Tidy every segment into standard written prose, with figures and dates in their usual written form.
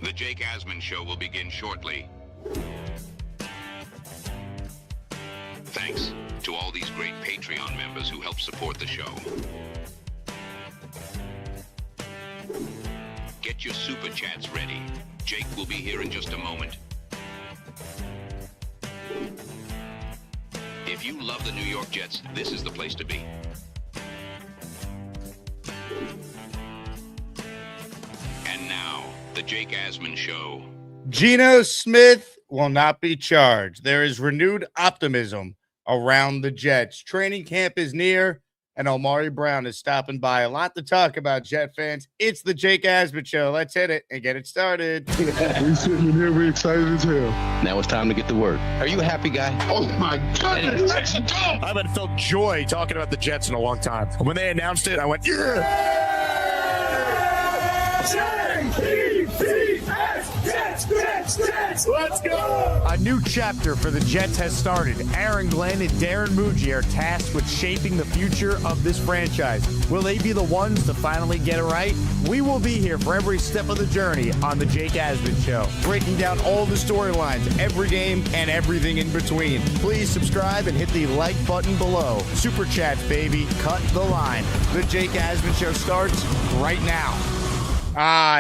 The Jake Asman Show will begin shortly. Thanks to all these great Patreon members who help support the show. Get your SuperChats ready. Jake will be here in just a moment. If you love the New York Jets, this is the place to be. And now, the Jake Asman Show. Geno Smith will not be charged. There is renewed optimism around the Jets. Training camp is near, and Omari Brown is stopping by. A lot to talk about, Jet fans. It's the Jake Asman Show. Let's hit it and get it started. We sitting in here, we excited as hell. Now it's time to get to work. Are you a happy guy? Oh my goodness, let's go! I haven't felt joy talking about the Jets in a long time. When they announced it, I went, yeah! Let's go! A new chapter for the Jets has started. Aaron Glenn and Darren Muji are tasked with shaping the future of this franchise. Will they be the ones to finally get it right? We will be here for every step of the journey on the Jake Asman Show, breaking down all the storylines, every game, and everything in between. Please subscribe and hit the like button below. Super Chats, baby. Cut the line. The Jake Asman Show starts right now.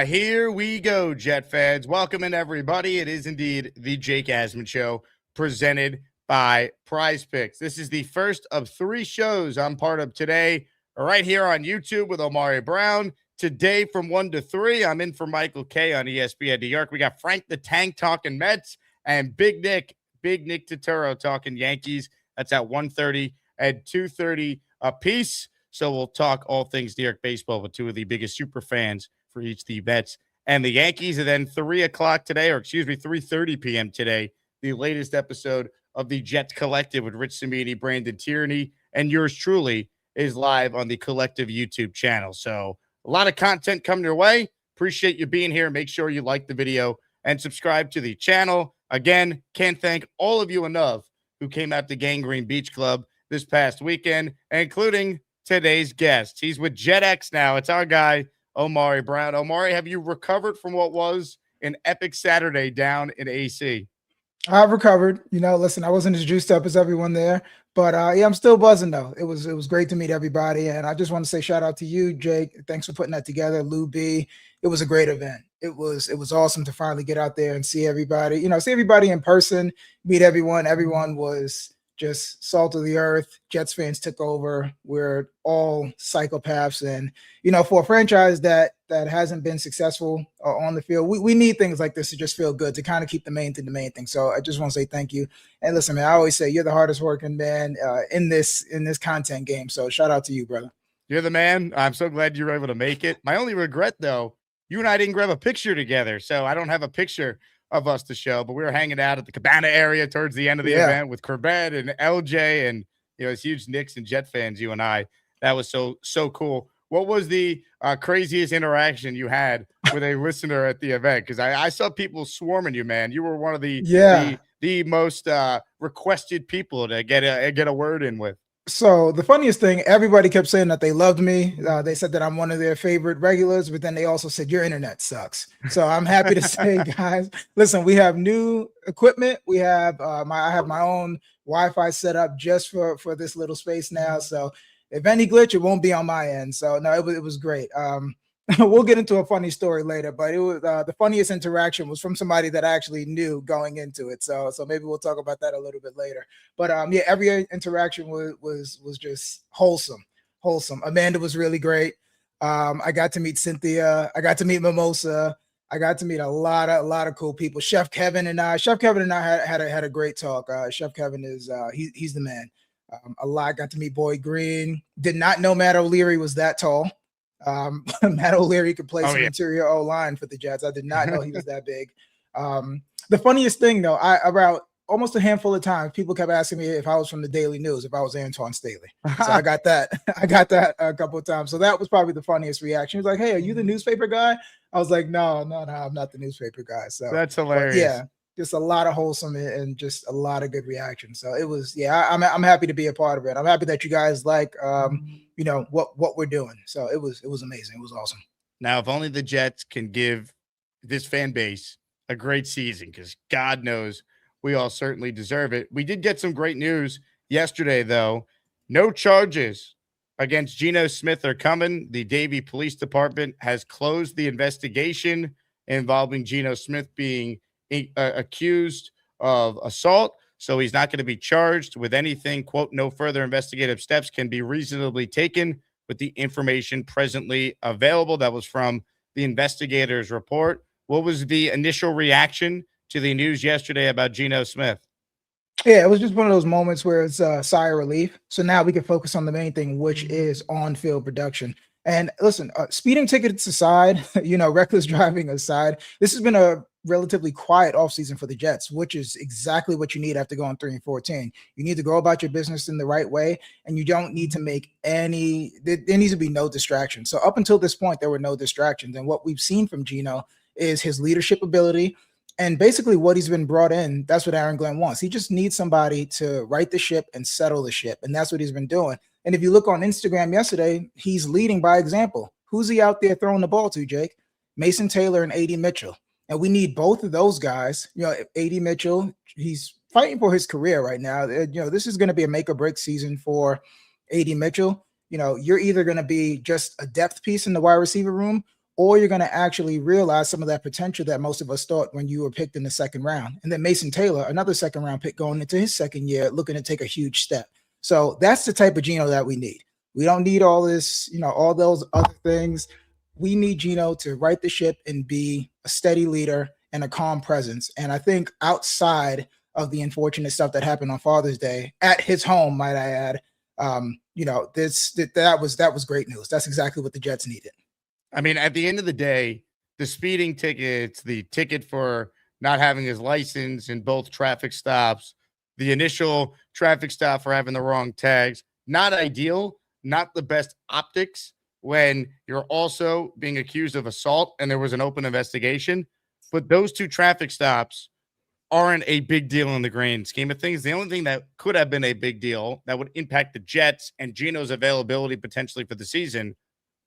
Here we go, Jet fans. Welcome in, everybody. It is indeed the Jake Asman Show, presented by PrizePicks. This is the first of 3 shows I'm part of today, right here on YouTube with Omari Brown. Today from 1 to 3, I'm in for Michael K on ESPN New York. We got Frank the Tank talking Mets and Big Nick Turturro talking Yankees. That's at 1:30 and 2:30 apiece. So we'll talk all things New York baseball with 2 of the biggest super fans for each the Mets and the Yankees. And then 3:30 p.m. today, the latest episode of the Jets Collective with Rich Cimini, Brandon Tierney, and yours truly is live on the Collective YouTube channel. So a lot of content coming your way. Appreciate you being here. Make sure you like the video and subscribe to the channel. Again, can't thank all of you enough who came out to Gangrene Beach Club this past weekend, including today's guest. He's with JetX now. It's our guy, Omari Brown. Omari, have you recovered from what was an epic Saturday down in AC? I've recovered. Listen, I wasn't as juiced up as everyone there, but yeah, I'm still buzzing though. It was great to meet everybody, and I just want to say shout out to you, Jake. Thanks for putting that together, Lou B. It was a great event. It was awesome to finally get out there and see everybody. See everybody in person, meet everyone. Everyone was just salt of the earth. Jets fans took over. We're all psychopaths. And, for a franchise that hasn't been successful on the field, we need things like this to just feel good, to kind of keep the main thing. So I just want to say thank you. And listen, man, I always say you're the hardest working man in this content game. So shout out to you, brother. You're the man. I'm so glad you were able to make it. My only regret, though, you and I didn't grab a picture together. So I don't have a picture of us to show, but we were hanging out at the Cabana area towards the end of the event with Corbett and LJ, and it's huge Knicks and Jet fans, you and I. That was so cool. What was the craziest interaction you had with a listener at the event? Because I saw people swarming you, man. You were one of the most requested people to get a word in with. So the funniest thing, everybody kept saying that they loved me. They said that I'm one of their favorite regulars, but then they also said your internet sucks. So I'm happy to say, guys, listen, we have new equipment. We have I have my own Wi-Fi set up just for this little space now. So if any glitch, it won't be on my end. So no, it was great. We'll get into a funny story later, but it was the funniest interaction was from somebody that I actually knew going into it. So maybe we'll talk about that a little bit later. But yeah, every interaction was just wholesome. Amanda was really great. I got to meet Cynthia. I got to meet Mimosa. I got to meet a lot of cool people. Chef Kevin and I had a great talk. Chef Kevin is he's the man. I got to meet Boyd Green. Did not know Matt O'Leary was that tall. Matt O'Leary could play some interior O-line for the Jets. I did not know he was that big. The funniest thing though, about almost a handful of times, people kept asking me if I was from the Daily News, if I was Antoine Staley. So I got that a couple of times. So that was probably the funniest reaction. He was like, "Hey, are you the newspaper guy?" I was like, No, I'm not the newspaper guy. So that's hilarious. Yeah, just a lot of wholesome and just a lot of good reactions. So it was, I'm happy to be a part of it. I'm happy that you guys like, what we're doing. So it was amazing. It was awesome. Now, if only the Jets can give this fan base a great season because God knows we all certainly deserve it. We did get some great news yesterday, though. No charges against Geno Smith are coming. The Davie Police Department has closed the investigation involving Geno Smith being accused of assault. So he's not going to be charged with anything. Quote, no further investigative steps can be reasonably taken with the information presently available. That was from the investigators' report. What was the initial reaction to the news yesterday about Geno Smith? Yeah, it was just one of those moments where it's a sigh of relief. So now we can focus on the main thing, which is on-field production. And listen, speeding tickets aside, reckless driving aside, this has been a relatively quiet offseason for the Jets, which is exactly what you need after going 3-14. You need to go about your business in the right way, and you don't need to make there needs to be no distractions. So up until this point, there were no distractions. And what we've seen from Geno is his leadership ability. And basically what he's been brought in, that's what Aaron Glenn wants. He just needs somebody to right the ship and settle the ship. And that's what he's been doing. And if you look on Instagram yesterday, he's leading by example. Who's he out there throwing the ball to, Jake? Mason Taylor and A.D. Mitchell. And we need both of those guys. A.D. Mitchell, he's fighting for his career right now. This is going to be a make or break season for A.D. Mitchell. You're either going to be just a depth piece in the wide receiver room, or you're going to actually realize some of that potential that most of us thought when you were picked in the second round. And then Mason Taylor, another second round pick going into his second year, looking to take a huge step. So that's the type of Geno that we need. We don't need all this, all those other things. We need Geno to right the ship and be a steady leader and a calm presence. And I think outside of the unfortunate stuff that happened on Father's Day at his home, might I add, that was great news. That's exactly what the Jets needed. I mean, at the end of the day, the speeding tickets, the ticket for not having his license in both traffic stops, the initial traffic stop for having the wrong tags, not ideal, not the best optics when you're also being accused of assault and there was an open investigation. But those two traffic stops aren't a big deal in the grand scheme of things. The only thing that could have been a big deal that would impact the Jets and Geno's availability potentially for the season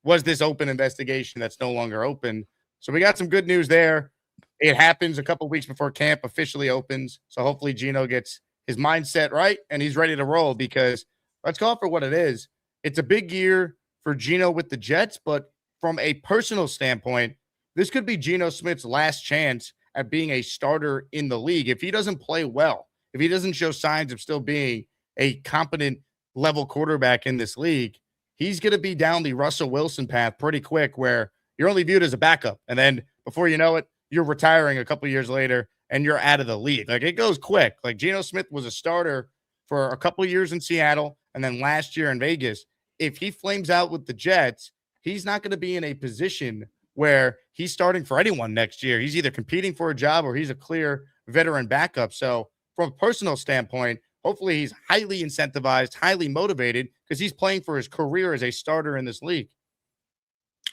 was this open investigation that's no longer open. So we got some good news there. It happens a couple weeks before camp officially opens. So hopefully Geno gets his mindset right and he's ready to roll, because let's call it for what it is. It's a big year for Geno with the Jets, but from a personal standpoint, this could be Geno Smith's last chance at being a starter in the league. If he doesn't play well, if he doesn't show signs of still being a competent level quarterback in this league, he's going to be down the Russell Wilson path pretty quick, where you're only viewed as a backup. And then before you know it, you're retiring a couple years later and you're out of the league. Like, it goes quick. Like, Geno Smith was a starter for a couple years in Seattle and then last year in Vegas. If he flames out with the Jets, he's not going to be in a position where he's starting for anyone next year. He's either competing for a job or he's a clear veteran backup. So from a personal standpoint, hopefully he's highly incentivized, highly motivated, because he's playing for his career as a starter in this league.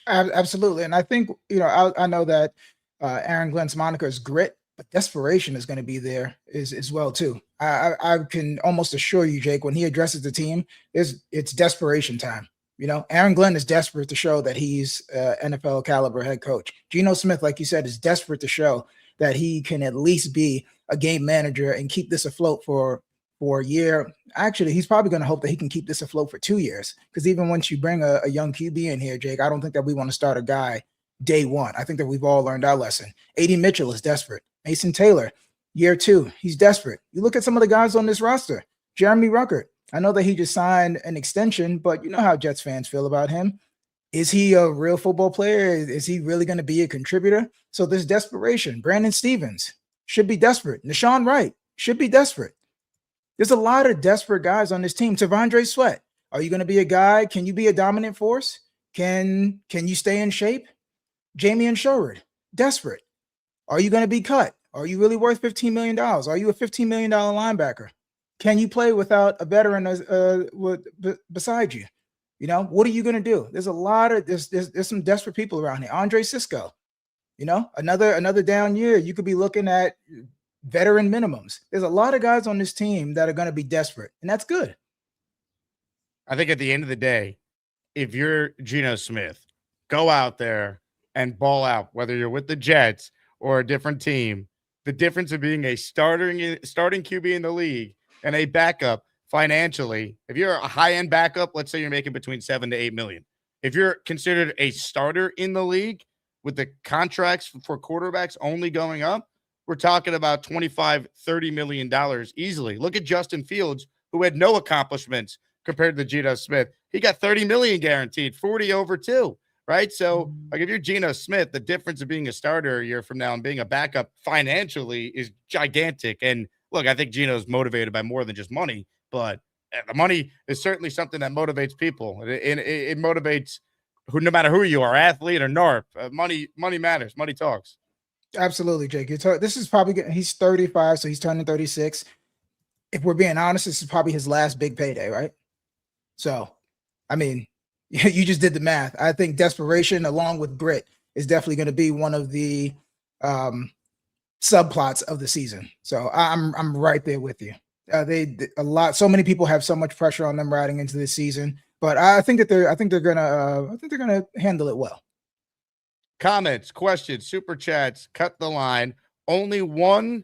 Absolutely. And I think, I know that Aaron Glenn's moniker is grit, but desperation is going to be there as well, too. I can almost assure you, Jake, when he addresses the team, it's desperation time. Aaron Glenn is desperate to show that he's NFL caliber head coach. Geno Smith, like you said, is desperate to show that he can at least be a game manager and keep this afloat for a year. Actually, he's probably going to hope that he can keep this afloat for 2 years, because even once you bring a young QB in here, Jake, I don't think that we want to start a guy day one. I think that we've all learned our lesson. A.D. Mitchell is desperate. Mason Taylor, year 2, he's desperate. You look at some of the guys on this roster. Jeremy Ruckert, I know that he just signed an extension, but you know how Jets fans feel about him. Is he a real football player? Is he really going to be a contributor? So there's desperation. Brandon Stevens should be desperate. Nashawn Wright should be desperate. There's a lot of desperate guys on this team. Tavondre Sweat, are you going to be a guy? Can you be a dominant force? Can you stay in shape? Jamie Sherwood, desperate. Are you going to be cut? Are you really worth $15 million? Are you a $15 million linebacker? Can you play without a veteran beside you? What are you going to do? There's a lot of there's some desperate people around here. Andre Sisco, another down year. You could be looking at veteran minimums. There's a lot of guys on this team that are going to be desperate, and that's good. I think at the end of the day, if you're Geno Smith, go out there and ball out, whether you're with the Jets or a different team, the difference of being a starting QB in the league and a backup financially, if you're a high-end backup, let's say you're making between 7 to 8 million. If you're considered a starter in the league with the contracts for quarterbacks only going up, we're talking about $25-30 million easily. Look at Justin Fields, who had no accomplishments compared to Geno Smith. He got 30 million guaranteed, 40 over 2, right? So, like, if you're Geno Smith, the difference of being a starter a year from now and being a backup financially is gigantic. And look, I think Geno's motivated by more than just money, but the money is certainly something that motivates people. It motivates who, no matter who you are, athlete or NARP. Money matters. Money talks. Absolutely, Jake. This is probably he's 35, so he's turning 36. If we're being honest, this is probably his last big payday, right? So, I mean, you just did the math. I think desperation along with grit is definitely going to be one of the subplots of the season. So I'm right there with you. So many people have so much pressure on them riding into this season, but I think they're gonna handle it well. Comments, questions, super chats, cut the line. Only one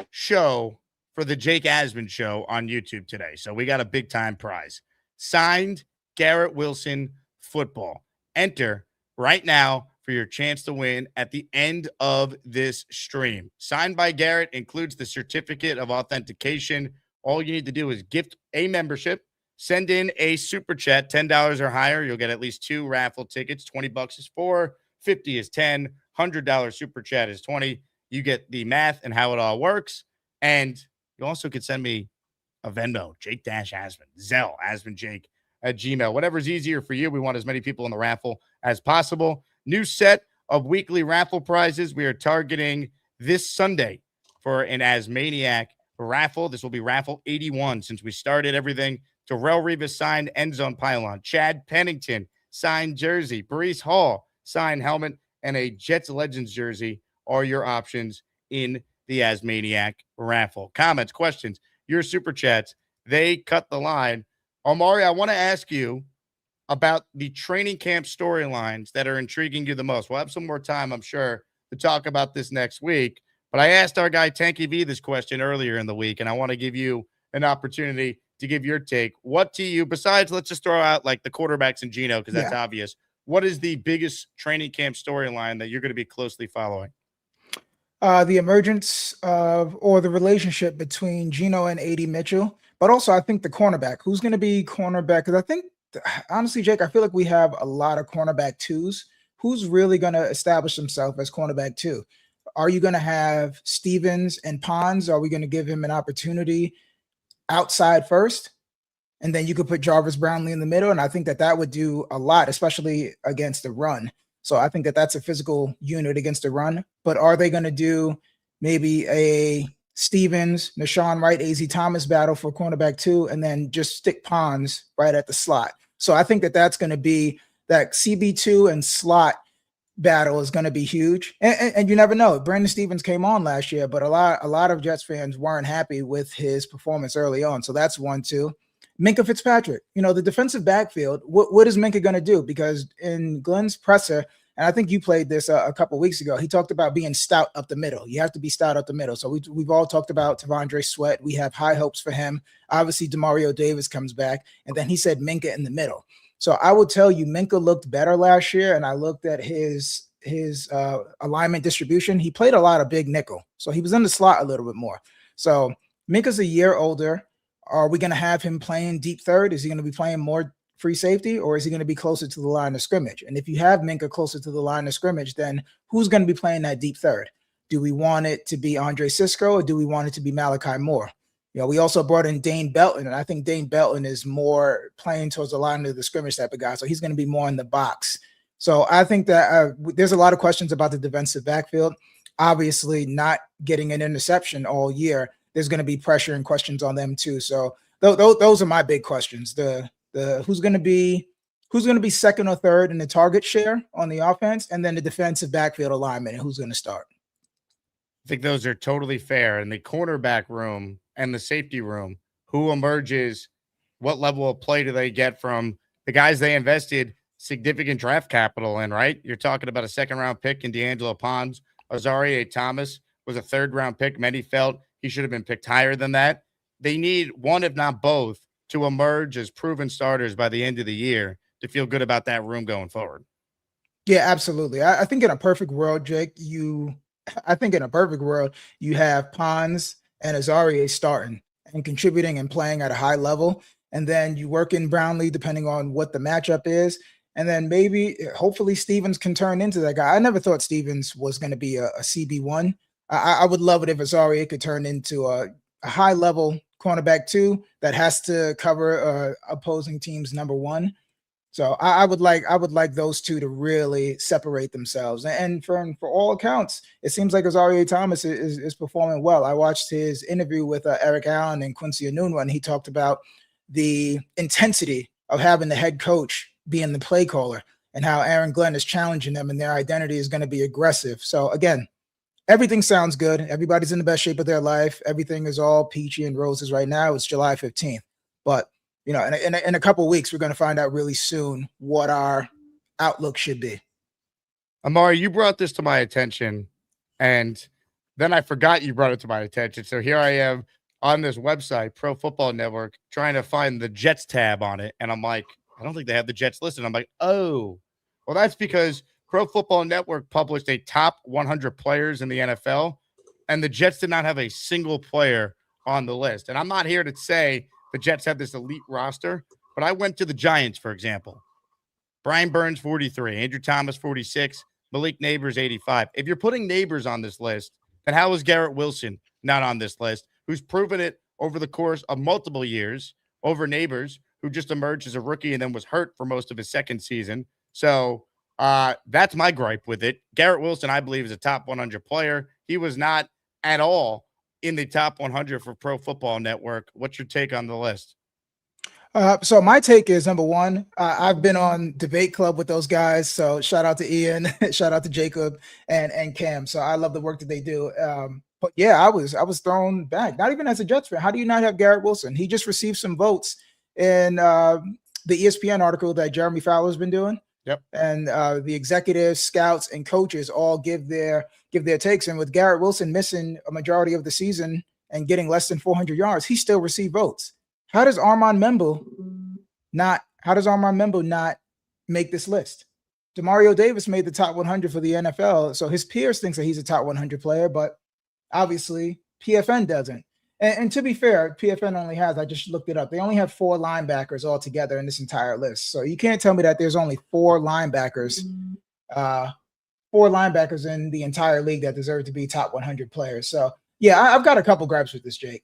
show for the Jake Asman show on YouTube today. So we got a big time prize. Signed Garrett Wilson football. Enter right now for your chance to win at the end of this stream. Signed by Garrett includes the certificate of authentication. All you need to do is gift a membership, send in a super chat, $10 or higher. You'll get at least 2 raffle tickets. $20 is 4, 50 is 10, $100 super chat is 20. You get the math and how it all works. And you also could send me a Venmo, Jake-Asman, Zelle, AsmanJake at Gmail. Whatever's easier for you. We want as many people in the raffle as possible. New set of weekly raffle prizes. We are targeting this Sunday for an Asmaniac raffle. This will be raffle 81 since we started everything. Terrell Rivas signed end zone pylon. Chad Pennington signed jersey. Breece Hall signed helmet. And a Jets Legends jersey are your options in the Asmaniac raffle. Comments, questions, your super chats, they cut the line. Omari, I want to ask you about the training camp storylines that are intriguing you the most. We'll have some more time, I'm sure, to talk about this next week. But I asked our guy Tanky V this question earlier in the week, and I want to give you an opportunity to give your take. What to you, besides, let's just throw out like the quarterbacks and Geno, because that's obvious. What is the biggest training camp storyline that you're going to be closely following? The emergence of, or the relationship between Geno and A.D. Mitchell, but also I think the cornerback. Who's going to be cornerback? Because I think, honestly, Jake, I feel like we have a lot of cornerback twos. Who's really going to establish himself as cornerback two? Are you going to have Stevens and Pons? Are we going to give him an opportunity outside first? And then you could put Jarvis Brownlee in the middle. And I think that would do a lot, especially against the run. So I think that's a physical unit against the run. But are they going to do maybe a Stevens, Nashawn Wright, A.Z. Thomas battle for cornerback two, and then just stick Pons right at the slot? So I think that's going to be that CB2 and slot battle is going to be huge. And you never know. Brandon Stevens came on last year, but a lot of Jets fans weren't happy with his performance early on. So that's 1-2. Minkah Fitzpatrick, the defensive backfield, what is Minkah going to do? Because in Glenn's presser, and I think you played this a couple weeks ago, he talked about being stout up the middle. You have to be stout up the middle. So we've all talked about T'Vondre Sweat. We have high hopes for him. Obviously, Demario Davis comes back, and then he said Minkah in the middle. So I will tell you, Minkah looked better last year, and I looked at his alignment distribution. He played a lot of big nickel, so he was in the slot a little bit more. So Minkah's a year older. Are we going to have him playing deep third? Is he going to be playing more free safety, or is he going to be closer to the line of scrimmage? And if you have Minkah closer to the line of scrimmage, then who's going to be playing that deep third? Do we want it to be Andre Sisco, or do we want it to be Malachi Moore? We also brought in Dane Belton, and I think Dane Belton is more playing towards the line of the scrimmage type of guy, so he's going to be more in the box. So I think that there's a lot of questions about the defensive backfield. Obviously, not getting an interception all year, there's going to be pressure and questions on them too. So those are my big questions. The who's going to be second or third in the target share on the offense, and then the defensive backfield alignment and who's going to start. I think those are totally fair. In the cornerback room and the safety room, who emerges, what level of play do they get from the guys they invested significant draft capital in, right? You're talking about a second-round pick in D'Angelo Pons, Azaria Thomas was a third-round pick. Many felt he should have been picked higher than that. They need one, if not both, to emerge as proven starters by the end of the year to feel good about that room going forward. Yeah, absolutely. I think in a perfect world, Jake, I think in a perfect world, you have Pons and Azaria starting and contributing and playing at a high level. And then you work in Brownlee depending on what the matchup is. And then maybe, hopefully, Stevens can turn into that guy. I never thought Stevens was going to be a CB1. I would love it if Azaria could turn into a high-level cornerback 2 that has to cover opposing team's number 1. So I would like those two to really separate themselves. And for all accounts, it seems like Azaria Thomas is performing well. I watched his interview with Eric Allen and Quincy Enunwa, and he talked about the intensity of having the head coach being the play caller and how Aaron Glenn is challenging them and their identity is going to be aggressive. So again, everything sounds good. Everybody's in the best shape of their life. Everything is all peachy and roses right now. It's July 15th. But, you know, in a couple of weeks, we're going to find out really soon what our outlook should be. Omari, you brought this to my attention, and then I forgot you brought it to my attention. So here I am on this website, Pro Football Network, trying to find the Jets tab on it. And I'm like, I don't think they have the Jets listed. I'm like, oh, well, that's because Pro Football Network published a top 100 players in the NFL, and the Jets did not have a single player on the list. And I'm not here to say the Jets have this elite roster, but I went to the Giants, for example. Brian Burns, 43. Andrew Thomas, 46. Malik Neighbors, 85. If you're putting Neighbors on this list, then how is Garrett Wilson not on this list, who's proven it over the course of multiple years over Neighbors, who just emerged as a rookie and then was hurt for most of his second season? So that's my gripe with it. Garrett Wilson, I believe, is a top 100 player. He was not at all in the top 100 for Pro Football Network. What's your take on the list? So my take is, number one, I've been on Debate Club with those guys. So shout out to Ian, shout out to Jacob and Cam. So I love the work that they do. But yeah, I was thrown back, not even as a Jets fan. How do you not have Garrett Wilson? He just received some votes in the ESPN article that Jeremy Fowler's been doing. Yep. And the executives, scouts, and coaches all give their takes. And with Garrett Wilson missing a majority of the season and getting less than 400 yards, he still received votes. How does Armand Membo not make this list? Demario Davis made the top 100 for the NFL, so his peers thinks that he's a top 100 player, but obviously PFN doesn't. And to be fair, PFN only has, I just looked it up, they only have 4 linebackers altogether in this entire list. So you can't tell me that there's only 4 linebackers in the entire league that deserve to be top 100 players. So yeah, I've got a couple gripes with this, Jake.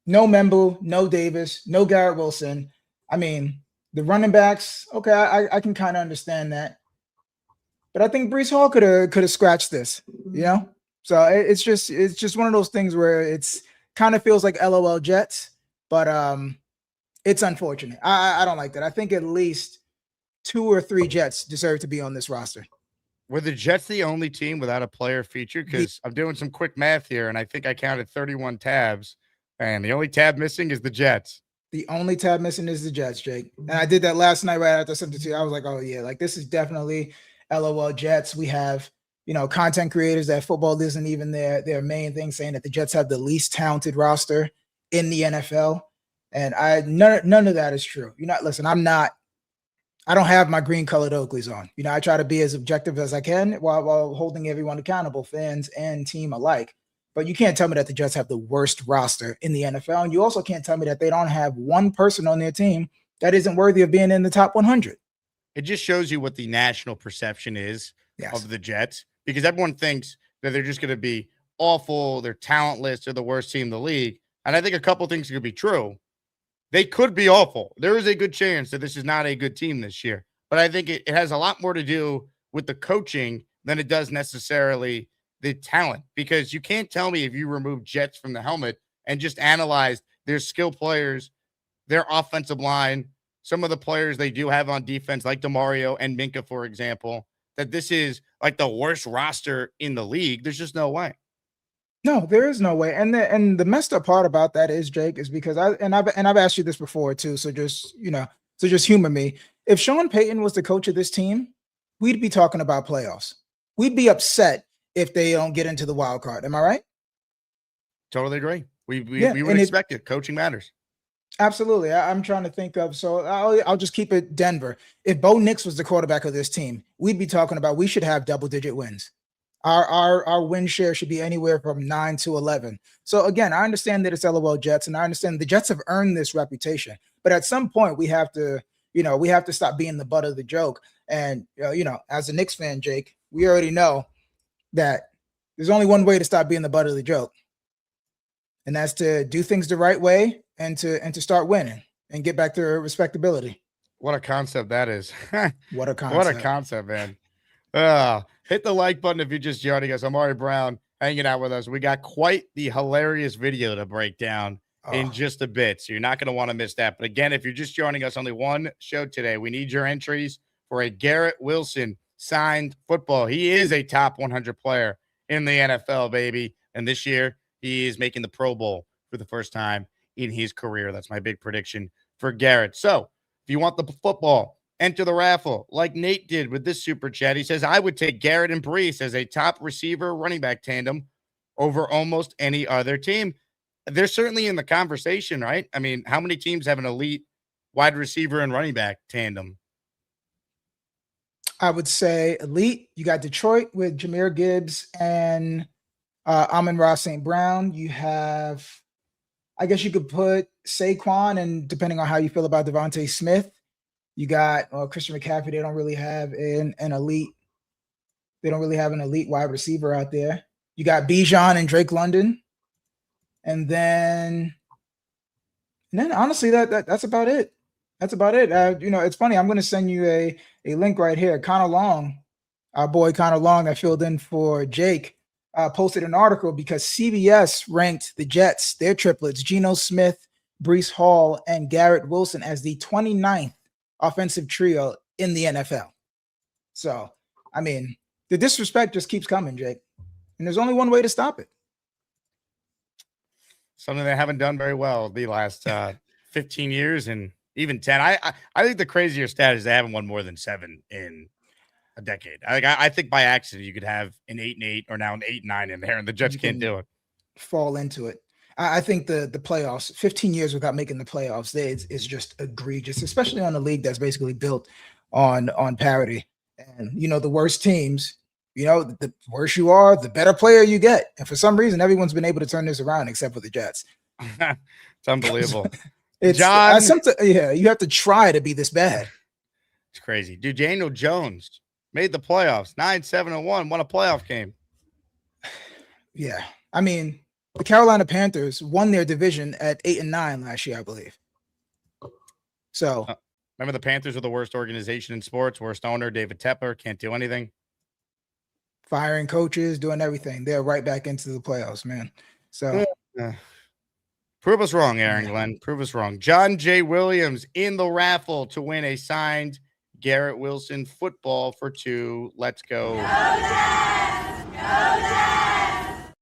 No Membo, no Davis, no Garrett Wilson. I mean, the running backs, okay, I can kind of understand that. But I think Breece Hall could have scratched this, you know? So it's just one of those things where it's kind of feels like LOL Jets, but it's unfortunate. I don't like that. I think at least 2 or 3 Jets deserve to be on this roster. Were the Jets the only team without a player featured? Because I'm doing some quick math here, and I think I counted 31 tabs. And the only tab missing is the Jets. The only tab missing is the Jets, Jake. And I did that last night right after I sent it to you. I was like, oh, yeah, like this is definitely LOL Jets. We have, you know, content creators that football isn't even their main thing, saying that the Jets have the least talented roster in the NFL. And none of that is true. You know, listen, I don't have my green colored Oakleys on. You know, I try to be as objective as I can while holding everyone accountable, fans and team alike. But you can't tell me that the Jets have the worst roster in the NFL. And you also can't tell me that they don't have one person on their team that isn't worthy of being in the top 100. It just shows you what the national perception is of the Jets, because everyone thinks that they're just going to be awful, they're talentless, they're the worst team in the league. And I think a couple things could be true. They could be awful. There is a good chance that this is not a good team this year. But I think it has a lot more to do with the coaching than it does necessarily the talent, because you can't tell me if you remove Jets from the helmet and just analyze their skill players, their offensive line, some of the players they do have on defense, like DeMario and Minka, for example, that this is like the worst roster in the league. There's just no way. No, there is no way. And the messed up part about that is, Jake, is because I've asked you this before too. So just humor me. If Sean Payton was the coach of this team, we'd be talking about playoffs. we'd be upset if they don't get into the wild card. Am I right? Totally agree. We Yeah, would and expect it. Coaching matters. Absolutely. I'm trying to think of, so I'll just keep it Denver. If Bo Nix was the quarterback of this team, we'd be talking about we should have double-digit wins. Our win share should be anywhere from 9 to 11. So again, I understand that it's LOL Jets, and I understand the Jets have earned this reputation. But at some point, we have to stop being the butt of the joke. And as a Knicks fan, Jake, we already know that there's only one way to stop being the butt of the joke, and that's to do things the right way and to start winning and get back to respectability. What a concept that is. What a concept. What a concept, man. Hit the like button if you're just joining us. Omari Brown hanging out with us. We got quite the hilarious video to break down in just a bit, so you're not going to want to miss that. But again, if you're just joining us, only one show today. We need your entries for a Garrett Wilson signed football. He is a top 100 player in the NFL, baby. And this year, he is making the Pro Bowl for the first time in his career. That's my big prediction for Garrett. So if you want the football, enter the raffle like Nate did with this super chat. He says, I would take Garrett and Brees as a top receiver running back tandem over almost any other team. They're certainly in the conversation, right? I mean, how many teams have an elite wide receiver and running back tandem? I would say elite. You got Detroit with Jahmyr Gibbs and Amon-Ra St. Brown. You have, I guess you could put Saquon, and depending on how you feel about Devontae Smith, you got Christian McCaffrey. They don't really have an elite. They don't really have an elite wide receiver out there. You got Bijan and Drake London, and then honestly, that's about it. That's about it. It's funny. I'm going to send you a link right here. Connor Long, our boy Connor Long, that filled in for Jake, posted an article because CBS ranked the Jets, their triplets, Geno Smith, Breece Hall, and Garrett Wilson, as the 29th offensive trio in the NFL. So, I mean, the disrespect just keeps coming, Jake. And there's only one way to stop it. Something they haven't done very well the last 15 years and even 10. I think the crazier stat is they haven't won more than 7 in a decade. I think by accident you could have an 8-8 or now an 8-9 in there, and the Jets can't do it. Fall into it. I think the playoffs, 15 years without making the playoffs, is just egregious, especially on a league that's basically built on parity. And, the worst teams, the worse you are, the better player you get. And for some reason, everyone's been able to turn this around except for the Jets. It's unbelievable. You have to try to be this bad. It's crazy. Dude, Daniel Jones made the playoffs, 9-7-1, won a playoff game. Yeah. I mean, the Carolina Panthers won their division at 8-9 last year, I believe. So remember, the Panthers are the worst organization in sports, worst owner, David Tepper, can't do anything. Firing coaches, doing everything. They're right back into the playoffs, man. So prove us wrong, Aaron Glenn. Prove us wrong. John J. Williams in the raffle to win a signed Garrett Wilson football for 2. Let's go. Go Jets! Go Jets!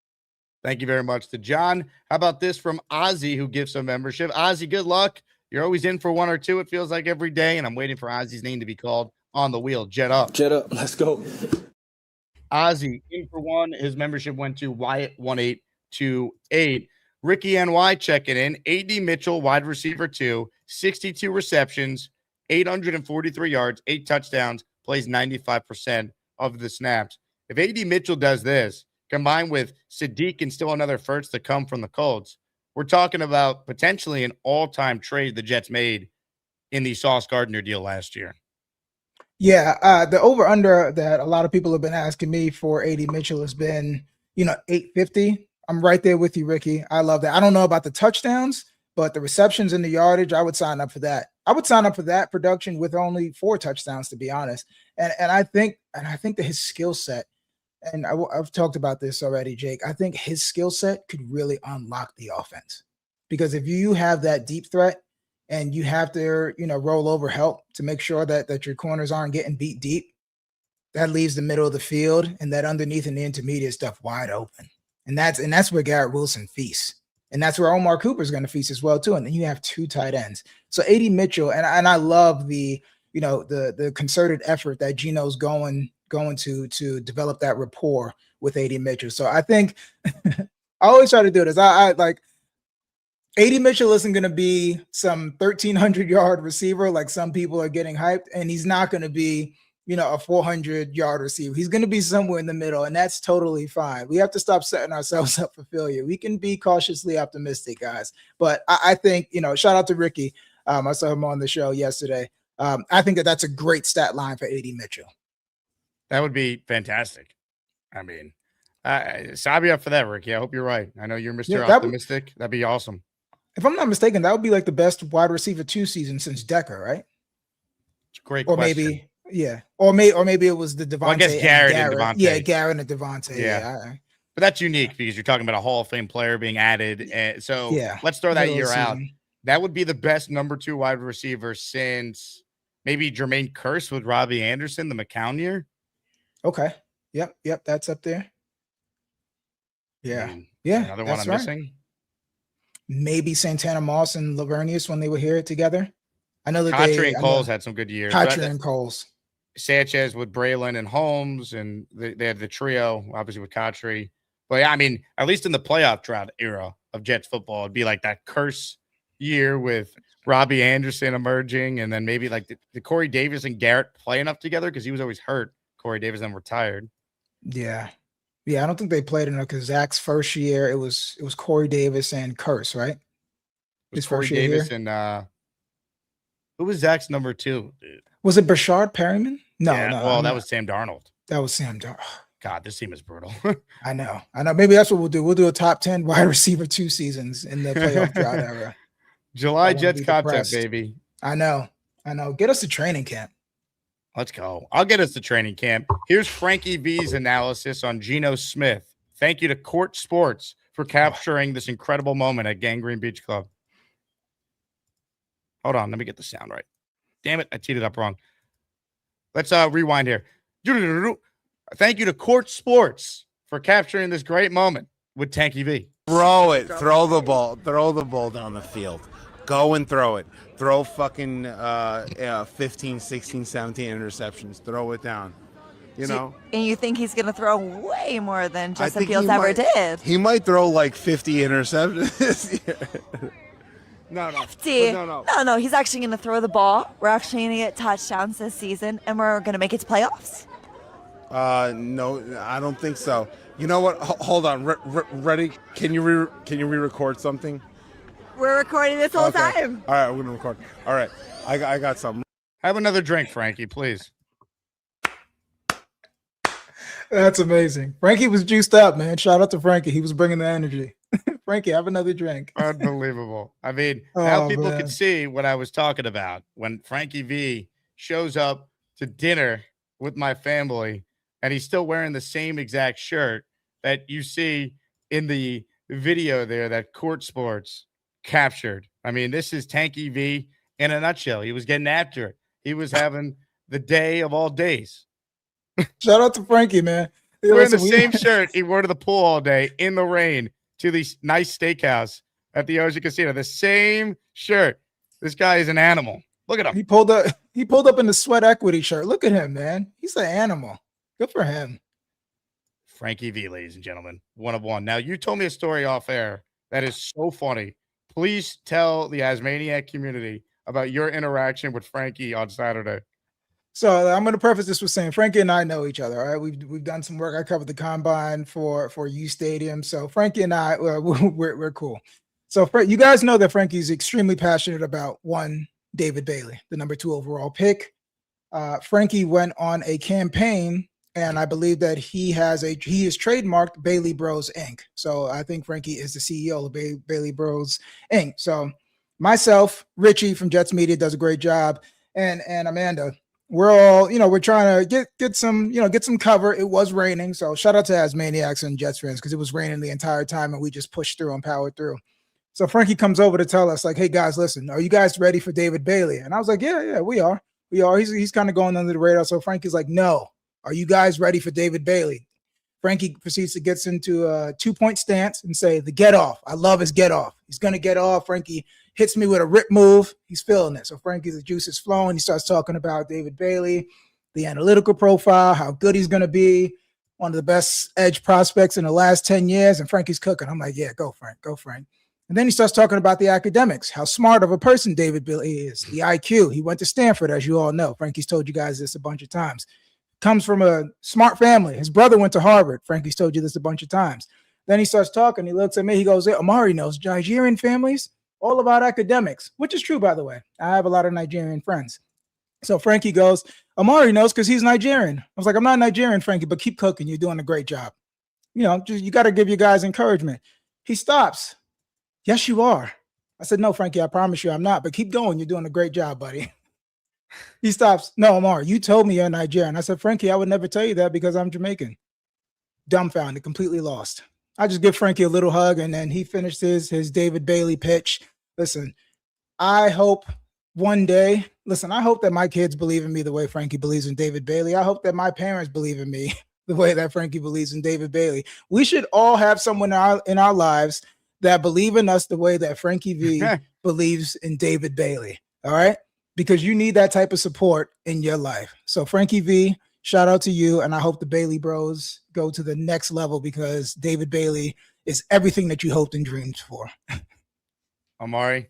Thank you very much to John. How about this from Ozzy, who gives some membership? Ozzy, good luck. You're always in for 1 or 2, it feels like, every day, and I'm waiting for Ozzy's name to be called on the wheel. Jet up. Jet up. Let's go. Ozzy in for 1. His membership went to Wyatt1828. Ricky NY checking in. A.D. Mitchell, wide receiver 2, 62 receptions, 843 yards, 8 touchdowns, plays 95% of the snaps. If A.D. Mitchell does this, combined with Sadiq and still another first to come from the Colts, we're talking about potentially an all-time trade the Jets made in the Sauce Gardner deal last year. Yeah, the over-under that a lot of people have been asking me for A.D. Mitchell has been, 850. I'm right there with you, Ricky. I love that. I don't know about the touchdowns, but the receptions and the yardage, I would sign up for that. I would sign up for that production with only 4 touchdowns, to be honest. And I think that his skill set, and I've talked about this already, Jake, I think his skill set could really unlock the offense. Because if you have that deep threat and you have to, roll over help to make sure that your corners aren't getting beat deep, that leaves the middle of the field and that underneath and the intermediate stuff wide open. And that's where Garrett Wilson feasts. And that's where Omar Cooper is going to feast as well, too. And then you have 2 tight ends. So A.D. Mitchell, and I love the concerted effort that Geno's going going to develop that rapport with AD Mitchell. So I think I always try to do this. I like AD Mitchell isn't going to be some 1,300-yard receiver like some people are getting hyped, and he's not going to be, a 400-yard receiver. He's going to be somewhere in the middle, and that's totally fine. We have to stop setting ourselves up for failure. We can be cautiously optimistic, guys. But I think, shout out to Ricky. I saw him on the show yesterday. I think that's a great stat line for AD Mitchell. That would be fantastic. I mean, sign me up for that, Ricky. I hope you're right. I know you're Mr. Optimistic. That'd be awesome. If I'm not mistaken, that would be like the best wide receiver 2 season since Decker, right? It's a great or question. Maybe, yeah. Or maybe it was the Devontae. Well, I guess Garrett and Devontae. Yeah, Garrett and Devontae. Yeah. But that's unique because you're talking about a Hall of Fame player being added. So let's throw that year out. That would be the best number 2 wide receiver since maybe Jermaine Kearse with Robbie Anderson, the McCown year. Okay. Yep. That's up there. Yeah. Another one I'm missing. Maybe Santana Moss and Lavernius when they were here together. I know that Cotry and Coles had some good years. Cotry and Coles. Sanchez with Braylon and Holmes, and they had the trio, obviously, with Cotry. But yeah, I mean, at least in the playoff drought era of Jets football, it'd be like that Kearse year with Robbie Anderson emerging, and then maybe like the Corey Davis and Garrett playing up together because he was always hurt. Corey Davis then retired. Yeah, I don't think they played enough because Zach's first year it was Corey Davis and Kearse, right? His Corey Davis here? And who was Zach's number 2? Dude? Was it Brashard Perryman? No. Well, that was Sam Darnold. That was Sam Darnold. God, this team is brutal. I know. Maybe that's what we'll do. We'll do a top 10 wide receiver 2 seasons in the playoff drought era. July Jets content, baby. I know. Get us to training camp. Let's go. I'll get us to training camp. Here's Frankie V's analysis on Geno Smith. Thank you to Court Sports for capturing this incredible moment at Gangrene Beach Club. Hold on. Let me get the sound right. Damn it. I teed it up wrong. Let's rewind here. Thank you to Court Sports for capturing this great moment with Tanky V. Throw it. Throw the ball. Throw the ball down the field. Go and throw it. Throw fucking 15, 16, 17 interceptions. Throw it down. You know? And you think he's going to throw way more than Justin Fields ever did? He might throw like 50 interceptions this year. No. 50? No. He's actually going to throw the ball. We're actually going to get touchdowns this season, and we're going to make it to playoffs. No, I don't think so. You know what? Hold on. Ready? Can you re-record something? We're recording this whole time. All right, we're going to record. All right. I got something. Have another drink, Frankie, please. That's amazing. Frankie was juiced up, man. Shout out to Frankie. He was bringing the energy. Frankie, have another drink. Unbelievable. I mean, now people can see what I was talking about. When Frankie V shows up to dinner with my family, and he's still wearing the same exact shirt that you see in the video there that Court Sports captured. I mean, this is Tanky V in a nutshell. He was getting after it. He was having the day of all days. Shout out to Frankie, man. Wearing the same shirt he wore to the pool all day in the rain to the nice steakhouse at the Ocean Casino. The same shirt. This guy is an animal. Look at him. He pulled up in the Sweat Equity shirt. Look at him, man. He's an animal. Good for him. Frankie V, ladies and gentlemen. One of one. Now, you told me a story off air that is so funny. Please tell the Asmaniac community about your interaction with Frankie on Saturday. So I'm going to preface this with saying Frankie and I know each other. All right, we've done some work. I covered the combine for U Stadium. So Frankie and I, we're cool. So you guys know that Frankie's extremely passionate about David Bailey, the number 2 overall pick. Frankie went on a campaign, and I believe that he is trademarked Bailey Bros Inc. So I think Frankie is the CEO of Bailey Bros Inc. So myself, Richie from Jets Media does a great job, and Amanda. We're all, we're trying to get some cover. It was raining. So shout out to Asmaniacs and Jets fans because it was raining the entire time and we just pushed through and powered through. So Frankie comes over to tell us like, hey guys, listen, are you guys ready for David Bailey? And I was like, yeah, we are. He's kind of going under the radar. So Frankie's like, no, are you guys ready for David Bailey? Frankie proceeds to get into a 2-point stance and say the get off. I love his get off. He's going to get off. Frankie hits me with a rip move. He's feeling it. So Frankie's the juice is flowing. He starts talking about David Bailey, the analytical profile, how good he's going to be, one of the best edge prospects in the last 10 years. And Frankie's cooking. I'm like, yeah, go Frank, go Frank. And then he starts talking about the academics, how smart of a person David Bailey is, the IQ. He went to Stanford, as you all know. Frankie's told you guys this a bunch of times. Comes from a smart family. His brother went to Harvard. Frankie's told you this a bunch of times. Then he starts talking. He looks at me. He goes, yeah, Omari knows Nigerian families, all about academics, which is true, by the way. I have a lot of Nigerian friends. So Frankie goes, Omari knows because he's Nigerian. I was like, I'm not Nigerian, Frankie, but keep cooking. You're doing a great job. You know, just, you got to give your guys encouragement. He stops. Yes, you are. I said, no, Frankie, I promise you I'm not, but keep going. You're doing a great job, buddy. He stops. No, Omari, you told me you're Nigerian. I said, Frankie, I would never tell you that because I'm Jamaican. Dumbfounded, completely lost. I just give Frankie a little hug, and then he finished his David Bailey pitch. Listen, I hope one day, I hope that my kids believe in me the way Frankie believes in David Bailey. I hope that my parents believe in me the way that Frankie believes in David Bailey. We should all have someone in our lives that believe in us the way that Frankie V believes in David Bailey. All right? Because you need that type of support in your life. So Frankie V, shout out to you. And I hope the Bailey bros go to the next level because David Bailey is everything that you hoped and dreamed for. Omari,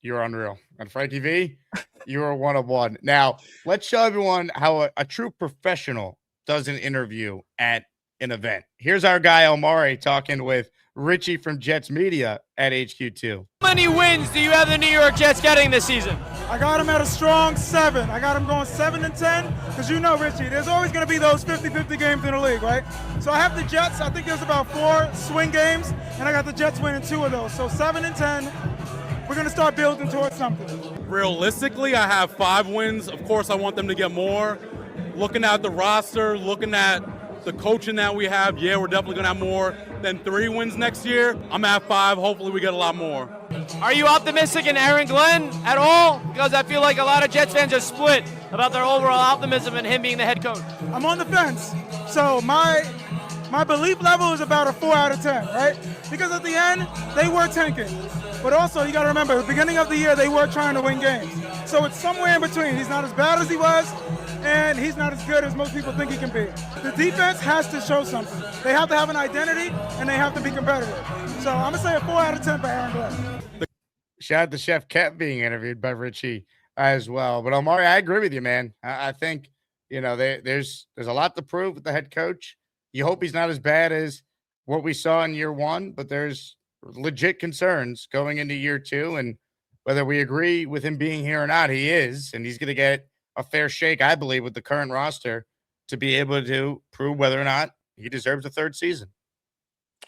you're unreal. And Frankie V, you're a one of one. Now, let's show everyone how a true professional does an interview at an event. Here's our guy, Omari, talking with Richie from Jets Media at HQ2. How many wins do you have the New York Jets getting this season? I got him at a strong 7. I got him going 7-10 because you know, Richie, there's always going to be those 50-50 games in the league, right? So I have the Jets. I think there's about 4 swing games, and I got the Jets winning 2 of those. So 7-10. We're going to start building towards something. Realistically, I have 5 wins. Of course, I want them to get more. Looking at the roster, looking at the coaching that we have, yeah, we're definitely going to have more than 3 wins next year. I'm at 5. Hopefully we get a lot more. Are you optimistic in Aaron Glenn at all? Because I feel like a lot of Jets fans are split about their overall optimism and him being the head coach. I'm on the fence. So my belief level is about a 4 out of 10, right? Because at the end, they were tanking. But also, you got to remember, at the beginning of the year, they were trying to win games. So it's somewhere in between. He's not as bad as he was, and he's not as good as most people think he can be. The defense has to show something. They have to have an identity, and they have to be competitive. So I'm going to say a 4 out of 10 for Aaron Glenn. Shout out to Chef Ket being interviewed by Richie as well. But Omari, I agree with you, man. I think, you know, there's a lot to prove with the head coach. You hope he's not as bad as what we saw in year 1, but there's legit concerns going into year 2. And whether we agree with him being here or not, he is. And he's going to get a fair shake, I believe, with the current roster to be able to prove whether or not he deserves a 3rd season.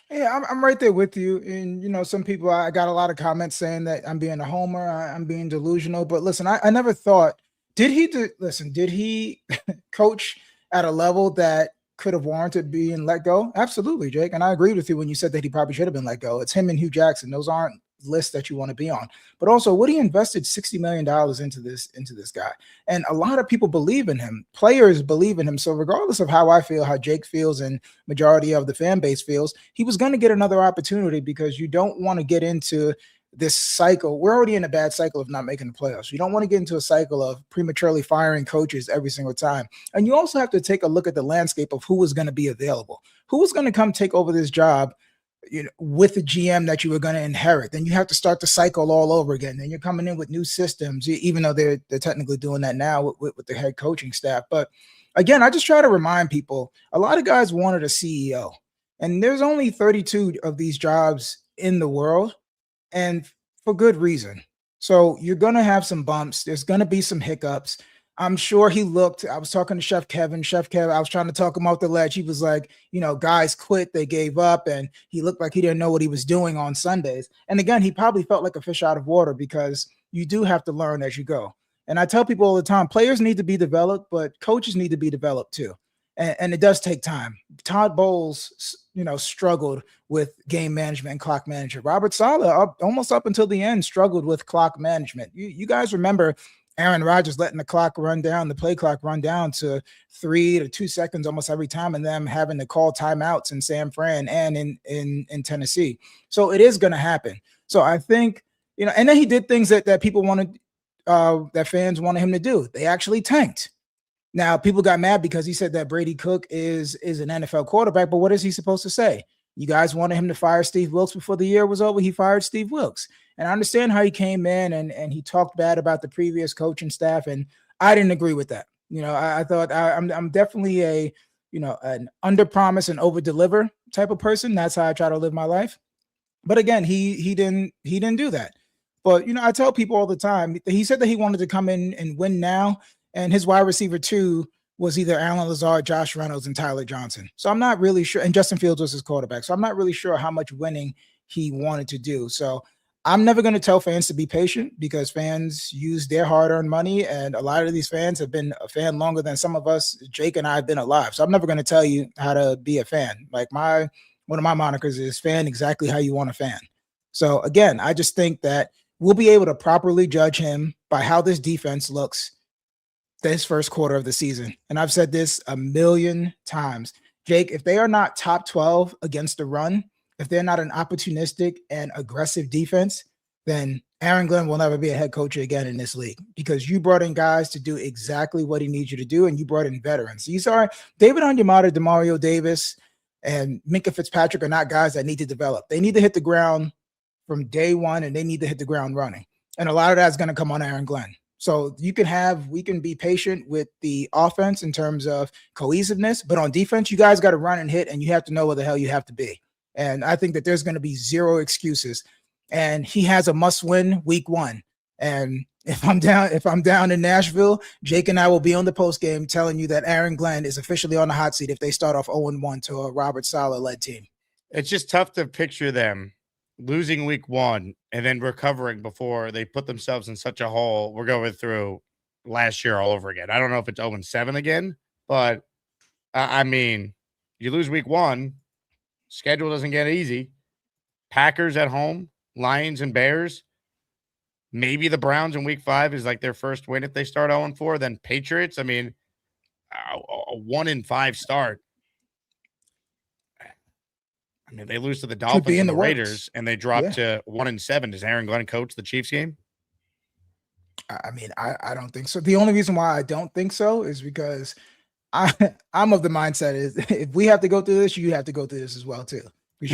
Yeah, I'm right there with you. And, you know, some people, I got a lot of comments saying that I'm being a homer, I'm being delusional. But listen, I never thought, did he coach at a level that could have warranted being let go? Absolutely, Jake. And I agreed with you when you said that he probably should have been let go. It's him and Hugh Jackson. Those aren't lists that you want to be on. But also, Woody invested $60 million into this guy. And a lot of people believe in him. Players believe in him. So regardless of how I feel, how Jake feels, and majority of the fan base feels, he was going to get another opportunity because you don't want to get into this cycle. We're already in a bad cycle of not making the playoffs. You don't want to get into a cycle of prematurely firing coaches every single time. And you also have to take a look at the landscape of who was going to be available. Who was going to come take over this job, you know, with the GM that you were going to inherit. Then you have to start the cycle all over again. Then you're coming in with new systems, even though they're technically doing that now with the head coaching staff. But again, I just try to remind people, a lot of guys wanted a CEO. And there's only 32 of these jobs in the world, and for good reason. So you're going to have some bumps. There's going to be some hiccups. I'm sure he looked. I was talking to Chef Kevin. I was trying to talk him off the ledge. He was like, you know, guys quit. They gave up. And he looked like he didn't know what he was doing on Sundays. And again, he probably felt like a fish out of water because you do have to learn as you go. And I tell people all the time, players need to be developed, but coaches need to be developed too. And it does take time. Todd Bowles, you know, struggled with game management and clock management. Robert Saleh, almost up until the end, struggled with clock management. You guys remember Aaron Rodgers letting the clock run down, the play clock run down to 3 to 2 seconds almost every time, and them having to call timeouts in San Fran and in Tennessee. So it is going to happen. So I think, you know, and then he did things that people wanted, that fans wanted him to do. They actually tanked. Now, people got mad because he said that Brady Cook is an NFL quarterback, but what is he supposed to say? You guys wanted him to fire Steve Wilkes before the year was over. He fired Steve Wilkes. And I understand how he came in and he talked bad about the previous coaching staff. And I didn't agree with that. I thought I'm definitely an under promise and over deliver type of person. That's how I try to live my life. But again, he didn't do that. But, I tell people all the time, he said that he wanted to come in and win now. And his wide receiver 2 was either Alan Lazard, Josh Reynolds, and Tyler Johnson. So I'm not really sure. And Justin Fields was his quarterback. So I'm not really sure how much winning he wanted to do. So I'm never going to tell fans to be patient because fans use their hard-earned money. And a lot of these fans have been a fan longer than some of us, Jake and I, have been alive. So I'm never going to tell you how to be a fan. Like one of my monikers is fan exactly how you want a fan. So again, I just think that we'll be able to properly judge him by how this defense looks this first quarter of the season. And I've said this a million times. Jake, if they are not top 12 against the run, if they're not an opportunistic and aggressive defense, then Aaron Glenn will never be a head coach again in this league because you brought in guys to do exactly what he needs you to do, and you brought in veterans. These are David Onyemata, Demario Davis, and Minka Fitzpatrick are not guys that need to develop. They need to hit the ground from day one, and they need to hit the ground running. And a lot of that's going to come on Aaron Glenn. So we can be patient with the offense in terms of cohesiveness, but on defense, you guys got to run and hit, and you have to know where the hell you have to be. And I think that there's going to be zero excuses. And he has a must-win week 1. And if I'm down in Nashville, Jake and I will be on the post game telling you that Aaron Glenn is officially on the hot seat if they start off 0-1 to a Robert Saleh-led team. It's just tough to picture them losing week 1 and then recovering before they put themselves in such a hole we're going through last year all over again. I don't know if it's 0-7 again, but I mean, you lose week 1, schedule doesn't get easy. Packers at home, Lions and Bears. Maybe the Browns in week 5 is like their first win if they start 0-4. Then Patriots, I mean, a 1-5 start. I mean, they lose to the Dolphins and the Raiders, and they drop to 1-7. Does Aaron Glenn coach the Chiefs game? I mean, I don't think so. The only reason why I don't think so is because I'm of the mindset is if we have to go through this, you have to go through this as well too. Because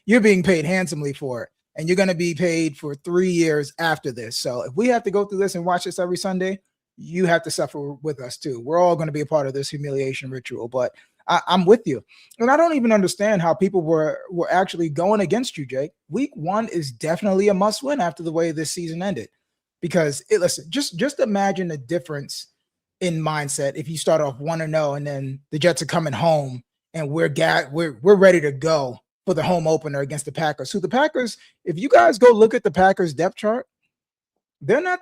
you're being paid handsomely for it, and you're going to be paid for 3 years after this. So if we have to go through this and watch this every Sunday, you have to suffer with us too. We're all going to be a part of this humiliation ritual, but I'm with you. And I don't even understand how people were actually going against you, Jake. Week 1 is definitely a must win after the way this season ended. Because listen, just imagine the difference in mindset if you start off 1-0 and then the Jets are coming home and we're ready to go for the home opener against the Packers. So the Packers, if you guys go look at the Packers depth chart, they're not,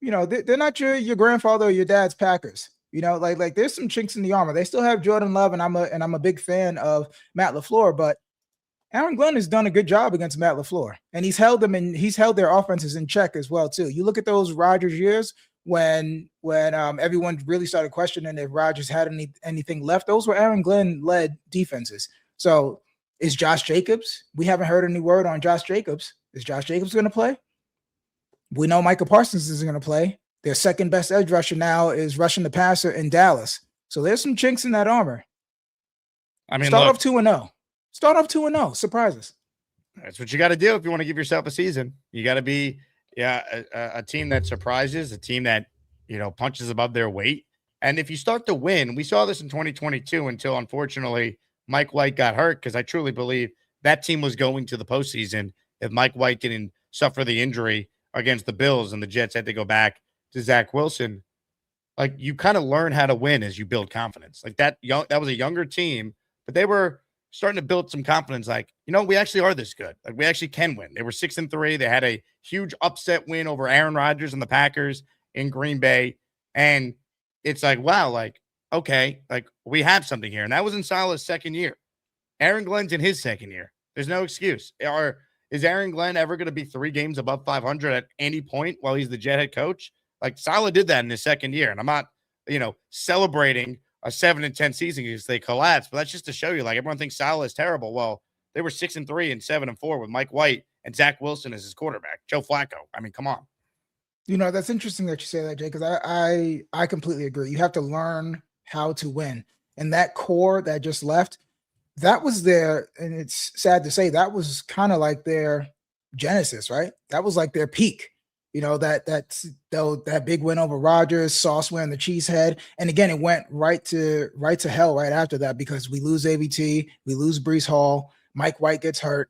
they're not your grandfather or your dad's Packers. Like there's some chinks in the armor. They still have Jordan Love, and I'm a big fan of Matt LaFleur, but Aaron Glenn has done a good job against Matt LaFleur, and he's held their offenses in check as well too. You look at those Rodgers years when everyone really started questioning if Rodgers had anything left. Those were Aaron Glenn led defenses. So is Josh Jacobs? We haven't heard any word on Josh Jacobs. Is Josh Jacobs going to play? We know Micah Parsons is going to play. Their second best edge rusher now is rushing the passer in Dallas. So there's some chinks in that armor. I mean, start off 2-0. Start off 2-0. Surprises. That's what you got to do if you want to give yourself a season. You got to be a team that surprises, a team that punches above their weight. And if you start to win, we saw this in 2022 until unfortunately Mike White got hurt, because I truly believe that team was going to the postseason if Mike White didn't suffer the injury against the Bills and the Jets had to go back to Zach Wilson. Like, you kind of learn how to win as you build confidence. Like that was a younger team, but they were starting to build some confidence. Like, we actually are this good. Like, we actually can win. They were 6-3. They had a huge upset win over Aaron Rodgers and the Packers in Green Bay. And it's like, wow, like, okay, like we have something here. And that was in Saleh's second year. Aaron Glenn's in his second year. There's no excuse. Is Aaron Glenn ever going to be 3 games above 500 at any point while he's the Jet head coach? Like, Saleh did that in his second year. And I'm not, celebrating a 7-10 season because they collapsed, but that's just to show you, like, everyone thinks Saleh is terrible. Well, they were 6-3 and 7-4 with Mike White and Zach Wilson as his quarterback. Joe Flacco. I mean, come on. That's interesting that you say that, Jay, because I completely agree. You have to learn how to win. And that core that just left, that was their, and it's sad to say, that was kind of like their genesis, right? That was like their peak. That big win over Rodgers, Sauce wearing the cheese head. And again, it went right to hell right after that because we lose AVT, we lose Brees Hall, Mike White gets hurt.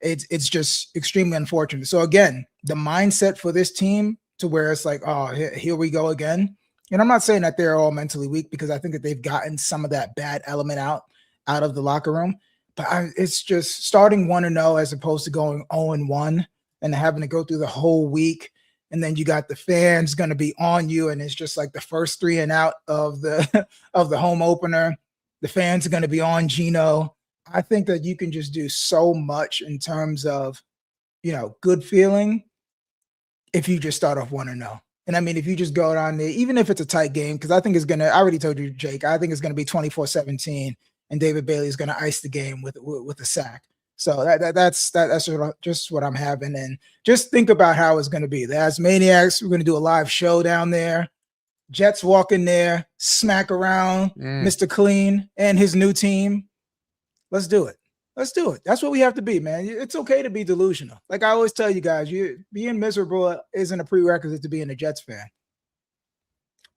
It's just extremely unfortunate. So again, the mindset for this team to where it's like, oh, here we go again. And I'm not saying that they're all mentally weak because I think that they've gotten some of that bad element out of the locker room. But it's just starting 1-0 as opposed to going 0-1 and having to go through the whole week. And then you got the fans going to be on you. And it's just like the first 3 and out of the home opener. The fans are going to be on Geno. I think that you can just do so much in terms of, good feeling if you just start off 1-0. And I mean, if you just go down there, even if it's a tight game, because I think it's going to, I already told you, Jake, I think it's going to be 24-17 and David Bailey is going to ice the game with a sack. So that's just what I'm having. And just think about how it's going to be. The Asmaniacs, we're going to do a live show down there. Jets walk in there, smack around Mr. Clean and his new team. Let's do it. Let's do it. That's what we have to be, man. It's okay to be delusional. Like I always tell you guys, being miserable isn't a prerequisite to being a Jets fan.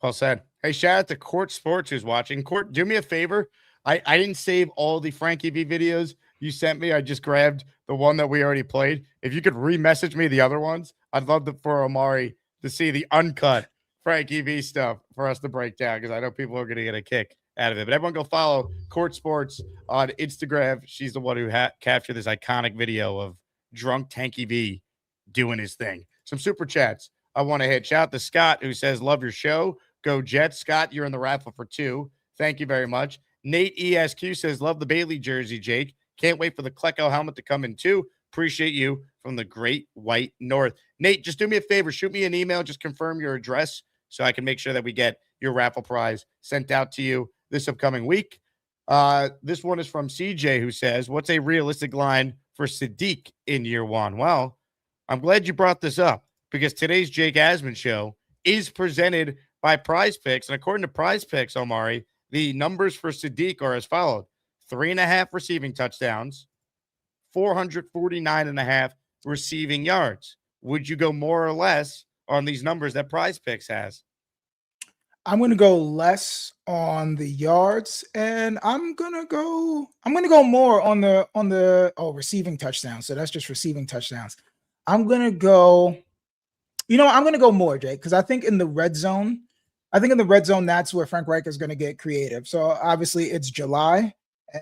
Well said. Hey, shout out to Court Sports who's watching. Court, do me a favor. I didn't save all the Frankie V videos you sent me. I just grabbed the one that we already played. If you could re-message me the other ones, I'd love for Omari to see the uncut Frankie V stuff for us to break down because I know people are going to get a kick out of it. But everyone go follow Court Sports on Instagram. She's the one who captured this iconic video of drunk Tanky V doing his thing. Some super chats I want to hit. Shout out to Scott who says, love your show. Go Jets. Scott, you're in the raffle for 2. Thank you very much. Nate ESQ says, love the Bailey jersey, Jake. Can't wait for the Klecko helmet to come in too. Appreciate you from the Great White North. Nate, just do me a favor. Shoot me an email. Just confirm your address so I can make sure that we get your raffle prize sent out to you this upcoming week. This one is from CJ who says, what's a realistic line for Sadiq in year 1? Well, I'm glad you brought this up because today's Jake Asman show is presented by PrizePicks. And according to PrizePicks, Omari, the numbers for Sadiq are as follows. 3.5 receiving touchdowns, 449.5 receiving yards. Would you go more or less on these numbers that PrizePicks has? I'm going to go less on the yards, and I'm going to go more on the receiving touchdowns. So that's just receiving touchdowns. I'm going to go more, Jake, because I think in the red zone, that's where Frank Reich is going to get creative. So obviously it's July.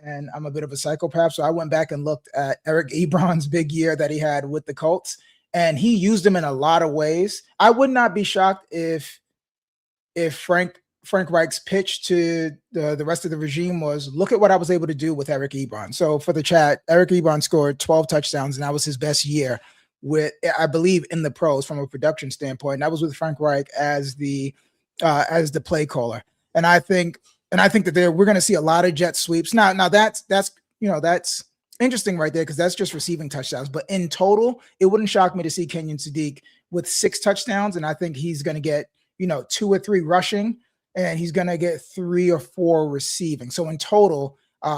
And I'm a bit of a psychopath. So I went back and looked at Eric Ebron's big year that he had with the Colts, and he used them in a lot of ways. I would not be shocked if Frank Reich's pitch to the rest of the regime was, look at what I was able to do with Eric Ebron. So for the chat, Eric Ebron scored 12 touchdowns, and that was his best year with, I believe, in the pros from a production standpoint. And that was with Frank Reich as the play caller. And I think that we're going to see a lot of jet sweeps. Now that's interesting right there because that's just receiving touchdowns. But in total, it wouldn't shock me to see Kenyon Sadiq with 6 touchdowns, and I think he's going to get 2 or 3 rushing, and he's going to get 3 or 4 receiving. So in total,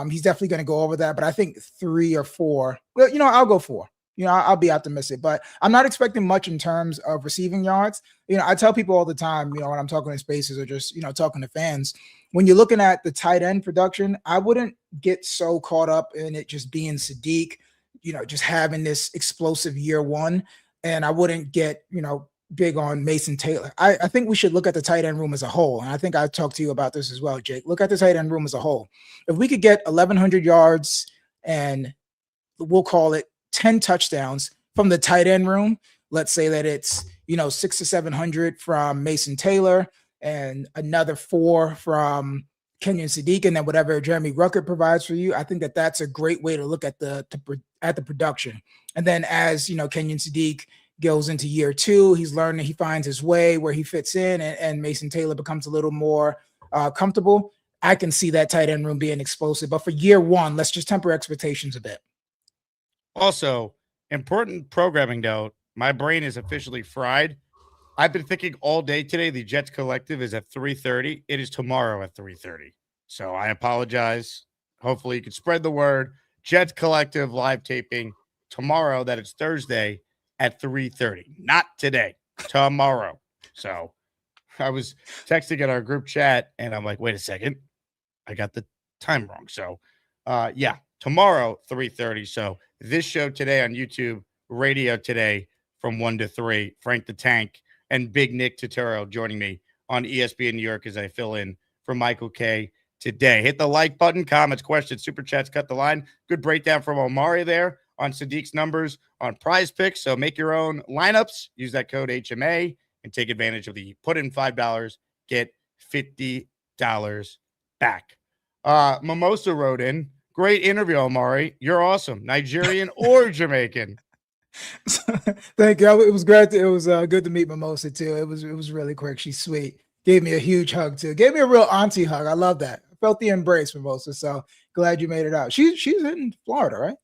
he's definitely going to go over that. But I think 3 or 4. Well, I'll go 4. I'll be optimistic, but I'm not expecting much in terms of receiving yards. I tell people all the time, when I'm talking in spaces or just, talking to fans, when you're looking at the tight end production, I wouldn't get so caught up in it just being Sadiq, just having this explosive year 1. And I wouldn't get, big on Mason Taylor. I think we should look at the tight end room as a whole. And I think I talked to you about this as well, Jake. Look at the tight end room as a whole. If we could get 1,100 yards and we'll call it 10 touchdowns from the tight end room, let's say that it's 600 to 700 from Mason Taylor and another 4 from Kenyon Sadiq, and then whatever Jeremy Ruckert provides for you. I think that that's a great way to look at the production. And then as Kenyon Sadiq goes into year 2, he's learning, he finds his way where he fits in, and Mason Taylor becomes a little more comfortable. I can see that tight end room being explosive, but for year 1, let's just temper expectations a bit. Also, important programming note, my brain is officially fried. I've been thinking all day today. The Jets Collective is at 3:30. It is tomorrow at 3:30. So I apologize. Hopefully you can spread the word. Jets Collective live taping tomorrow. That it's Thursday at 3:30. Not today. Tomorrow. So I was texting in our group chat, and I'm like, wait a second. I got the time wrong. So, yeah, tomorrow, 3:30. So this show today on YouTube, radio today from 1 to 3. Frank the Tank and Big Nick Totoro joining me on ESPN New York as I fill in for Michael K today. Hit the like button, comments, questions, super chats, cut the line. Good breakdown from Omari there on Sadiq's numbers on PrizePicks. So make your own lineups. Use that code HMA and take advantage of the put in $5, get $50 back. Mimosa wrote in, great interview, Omari. You're awesome. Nigerian or Jamaican? Thank you. It was great. It was good to meet Mimosa too. It was really quick. She's sweet. Gave me a huge hug too. Gave me a real auntie hug. I love that. I felt the embrace, Mimosa. So glad you made it out. She's in Florida, right?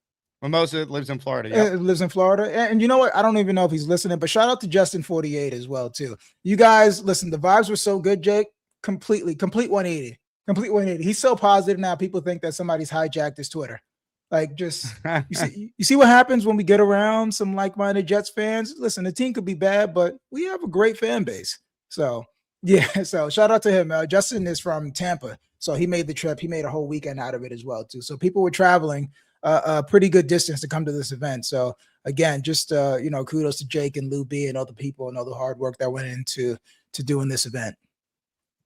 Mimosa lives in Florida. Yeah, lives in Florida. And you know what? I don't even know if he's listening, but shout out to Justin48 as well too. You guys, listen. The vibes were so good, Jake. Complete 180. Complete 180. He's so positive now. People think that somebody's hijacked his Twitter. Like, just you see what happens when we get around some like-minded Jets fans. Listen, the team could be bad, but we have a great fan base. So yeah, so shout out to him. Justin is from Tampa, so he made the trip. He made a whole weekend out of it as well too. So people were traveling a pretty good distance to come to this event. So again, just kudos to Jake and Lou B and other people and all the hard work that went into doing this event.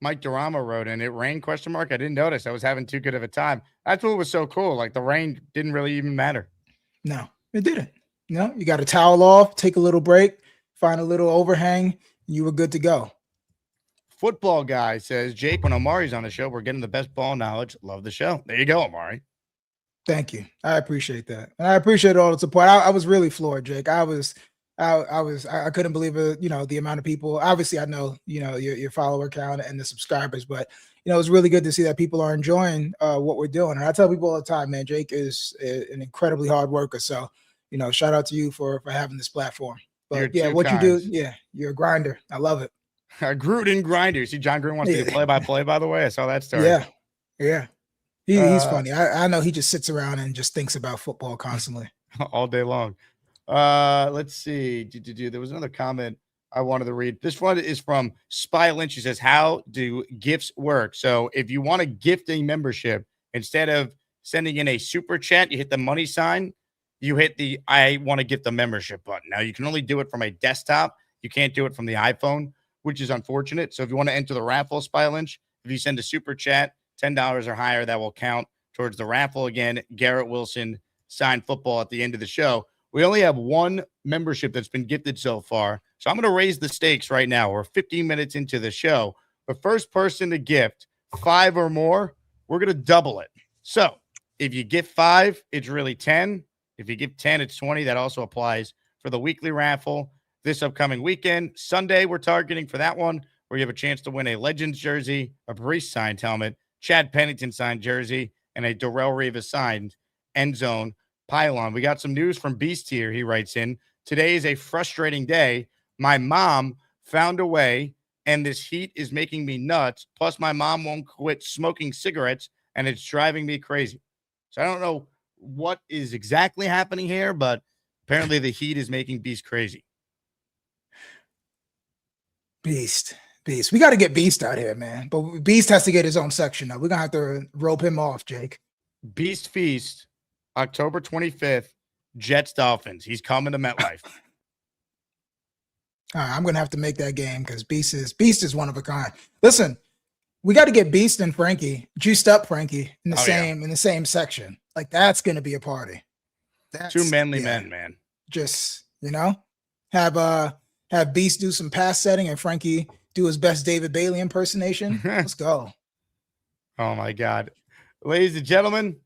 Mike Durama wrote in, it rained, ? I didn't notice. I was having too good of a time. That's what was so cool. Like, the rain didn't really even matter. No, it didn't. You got a towel off, take a little break, find a little overhang, and you were good to go. Football guy says, Jake, when Omari's on the show, we're getting the best ball knowledge. Love the show. There you go, Omari. Thank you. I appreciate that. And I appreciate all the support. I was really floored, Jake. I couldn't believe it, the amount of people. Obviously, I know, your follower count and the subscribers, but it was really good to see that people are enjoying what we're doing. And I tell people all the time, man, Jake is an incredibly hard worker. So, shout out to you for having this platform. But yeah, what you do, you're a grinder. I love it. Gruden grinder. See, John Gruden wants to do play-by-play, by the way. I saw that story. Yeah. He's funny. I know he just sits around and just thinks about football constantly. All day long. Let's see. There was another comment I wanted to read. This one is from Spy Lynch. She says, how do gifts work? So if you want to gift a membership, instead of sending in a super chat, you hit the money sign, you hit the I want to gift the membership button. Now you can only do it from a desktop. You can't do it from the iPhone, which is unfortunate. So if you want to enter the raffle, Spy Lynch, if you send a super chat, $10 or higher, that will count towards the raffle. Again, Garrett Wilson signed football at the end of the show. We only have one membership that's been gifted so far. So I'm going to raise the stakes right now. We're 15 minutes into the show. The first person to gift 5 or more, we're going to double it. So if you gift 5, it's really 10. If you give 10, it's 20. That also applies for the weekly raffle this upcoming weekend. Sunday, we're targeting for that one, where you have a chance to win a Legends jersey, a Brees signed helmet, Chad Pennington signed jersey, and a Darrelle Revis signed end zone pylon. We got some news from Beast here. He writes in, today is a frustrating day. My mom found a way, and this heat is making me nuts. Plus, my mom won't quit smoking cigarettes, and it's driving me crazy. So I don't know what is exactly happening here, but apparently the heat is making Beast crazy. Beast. We got to get Beast out here, man. But Beast has to get his own section now. We're going to have to rope him off, Jake. Beast Feast, October 25th, Jets Dolphins. He's coming to MetLife. All right, I'm going to have to make that game because Beast is one of a kind. Listen, we got to get Beast and Frankie, juiced up Frankie in the same section. Like, that's going to be a party. That's, 2 manly men, man. Just, have Beast do some pass setting and Frankie do his best David Bailey impersonation. Let's go. Oh my God. Ladies and gentlemen,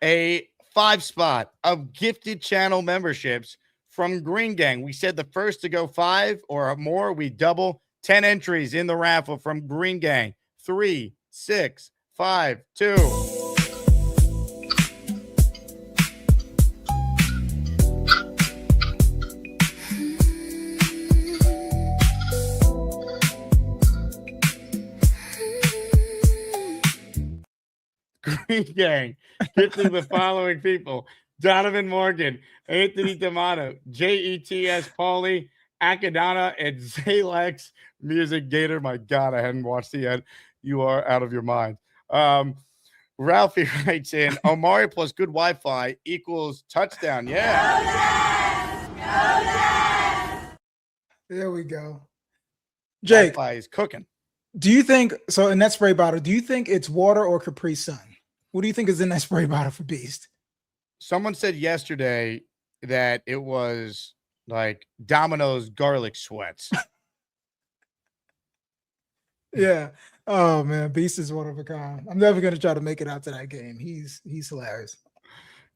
a 5 spot of gifted channel memberships from Green Gang. We said the first to go 5 or more, we double. 10 entries in the raffle from Green Gang. 3, 6, 5, 2. Green Gang, gifting the following people: Donovan Morgan, Anthony D'Amato, Jets Pauly, Akadana, and Zalex Music Gator. My God, I hadn't watched the end. You are out of your mind. Ralphie writes in, Omari plus good Wi-Fi equals touchdown. Yeah. There we go. Jake, Wi-Fi is cooking. do you think so? In that spray bottle, do you think it's water or Capri Sun? What do you think is in that spray bottle for Beast? Someone said yesterday that it was like Domino's garlic sweats. Yeah. Oh man, Beast is one of a kind. I'm never gonna try to make it out to that game. He's hilarious.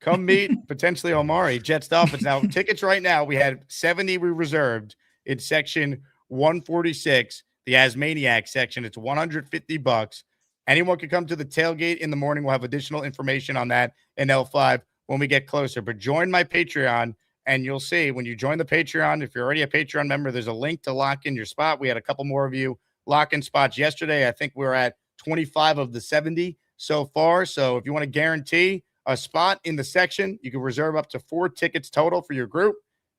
Come meet potentially Omari. Jets Dolphins. Now, tickets right now, we had 70 we reserved in section 146, the Asmaniac section. It's $150. Anyone can come to the tailgate in the morning. We'll have additional information on that in L5 when we get closer. But join my Patreon, and you'll see when you join the Patreon, if you're already a Patreon member, there's a link to lock in your spot. We had a couple more of you lock in spots yesterday. I think we're at 25 of the 70 so far. So if you want to guarantee a spot in the section, you can reserve up to 4 tickets total for your group.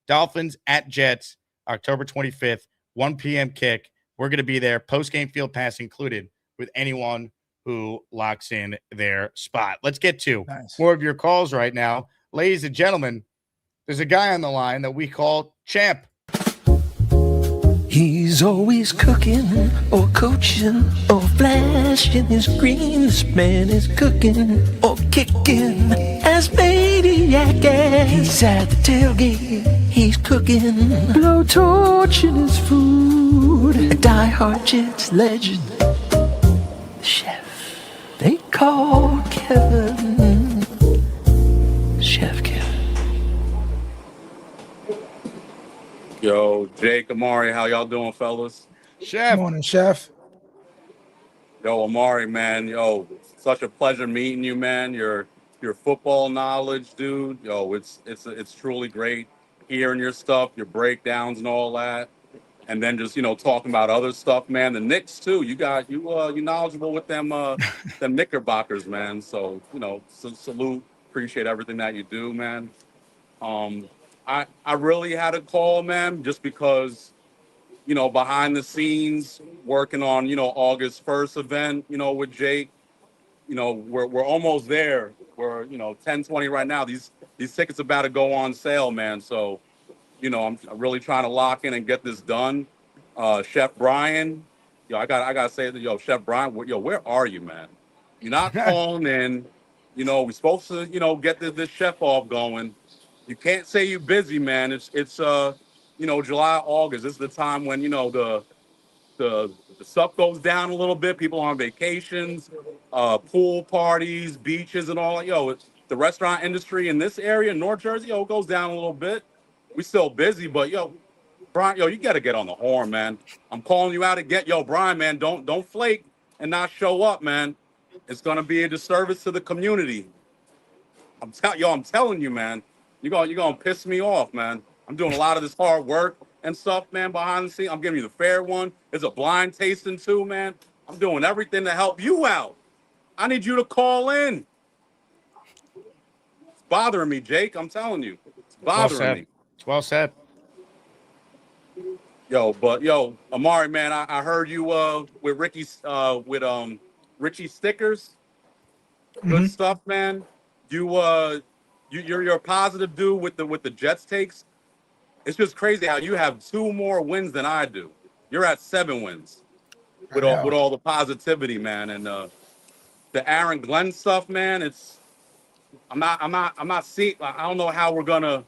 Dolphins at Jets, October 25th, 1 p.m. kick. We're going to be there, post-game field pass included, with anyone who locks in their spot. Let's get to more of your calls right now. Ladies and gentlemen, there's a guy on the line that we call Champ. He's always cooking or coaching or flashing his green. This man is cooking or kicking as maniac. He's at the tailgate, he's cooking, blowtorching his food. A diehard Jets legend, the chef they call Kevin. Chef Kevin. Yo, Jake, Omari, how y'all doing, fellas? Chef. Morning, Chef. Yo, Omari, man, yo, such a pleasure meeting you, man. Your football knowledge, dude. Yo, it's truly great hearing your stuff, your breakdowns and all that. And then just, talking about other stuff, man. The Knicks too. You knowledgeable with them them Knickerbockers, man. So, salute, appreciate everything that you do, man. I really had a call, man, just because, behind the scenes, working on, August 1st event, with Jake, we're almost there. We're, 10:20 right now. These tickets are about to go on sale, man. So, I'm really trying to lock in and get this done. Chef Brian, I gotta say that, Chef Brian, where are you, man? You're not calling in. We're supposed to, get this chef off going. You can't say you're busy, man. It's July, August. This is the time when, the stuff goes down a little bit. People on vacations, pool parties, beaches, and all. It's the restaurant industry in this area, North Jersey, it goes down a little bit. We still busy, but Brian, you got to get on the horn, man. I'm calling you out again. Brian, man, don't flake and not show up, man. It's gonna be a disservice to the community. I'm telling you, man. You're gonna piss me off, man. I'm doing a lot of this hard work and stuff, man, behind the scenes. I'm giving you the fair one. There's a blind tasting too, man. I'm doing everything to help you out. I need you to call in. It's bothering me, Jake. I'm telling you. It's bothering me. It's well said. Omari, man, I heard you with Richie Stickers. Good stuff, man. You're a positive dude with the Jets takes. It's just crazy how you have 2 more wins than I do. You're at 7 wins with all the positivity, man. And the Aaron Glenn stuff, man. I'm not seeing. I don't know how we're gonna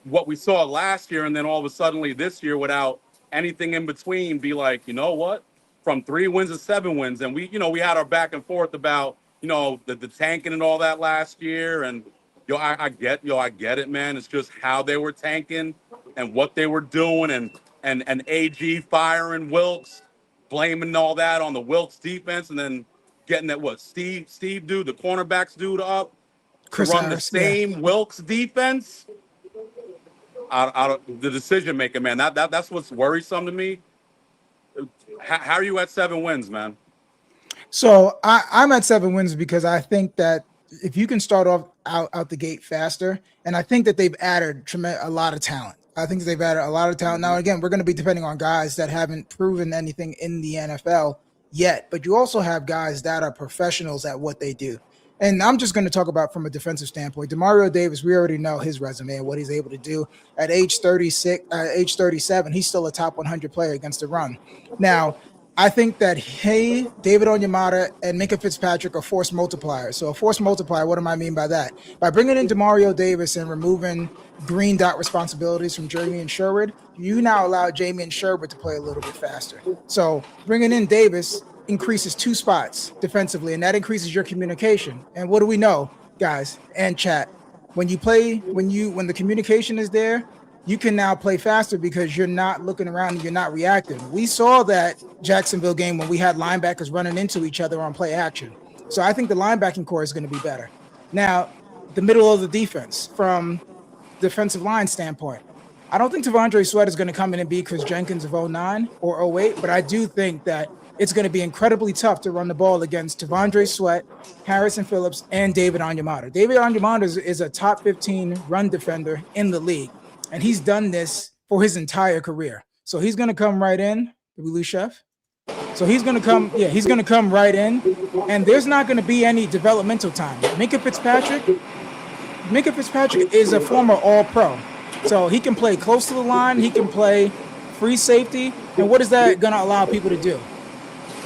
what we saw last year and then all of a sudden this year without anything in between be like, you know what? From 3 wins to 7 wins, and we had our back and forth about the tanking and all that last year, and I get it, man. It's just how they were tanking and what they were doing, and AG firing Wilkes, blaming all that on the Wilkes defense, and then getting that Steve dude, the cornerbacks dude up to run the same Wilkes defense. The decision maker, man. That's what's worrisome to me. How are you at 7 wins, man? So I'm at 7 wins because I think that if you can start off out the gate faster, and I think that they've added a lot of talent. I think they've added a lot of talent. Now, again, we're going to be depending on guys that haven't proven anything in the NFL yet, but you also have guys that are professionals at what they do. And I'm just going to talk about from a defensive standpoint. Demario Davis, we already know his resume and what he's able to do. At age age 37, he's still a top 100 player against the run. Now, I think that David Onyemata and Minkah Fitzpatrick are force multipliers. So a force multiplier, what do I mean by that? By bringing in Demario Davis and removing green dot responsibilities from Jamien Sherwood, you now allow Jamien Sherwood to play a little bit faster. So bringing in Davis increases 2 spots defensively, and that increases your communication. And what do we know, guys, and chat? When the communication is there, you can now play faster because you're not looking around and you're not reacting. We saw that Jacksonville game when we had linebackers running into each other on play action. So I think the linebacking core is going to be better. Now, the middle of the defense from defensive line standpoint, I don't think Tavondre Sweat is going to come in and be Chris Jenkins of 09 or 08, but I do think that it's going to be incredibly tough to run the ball against Tavondre Sweat, Harrison Phillips, and David Onyemata. David Onyemata is a top 15 run defender in the league, and he's done this for his entire career. So he's going to come right in. Did we lose Chef? So he's going to come. Yeah, he's going to come right in, and there's not going to be any developmental time. Minkah Fitzpatrick is a former All-Pro, so he can play close to the line. He can play free safety, and what is that going to allow people to do?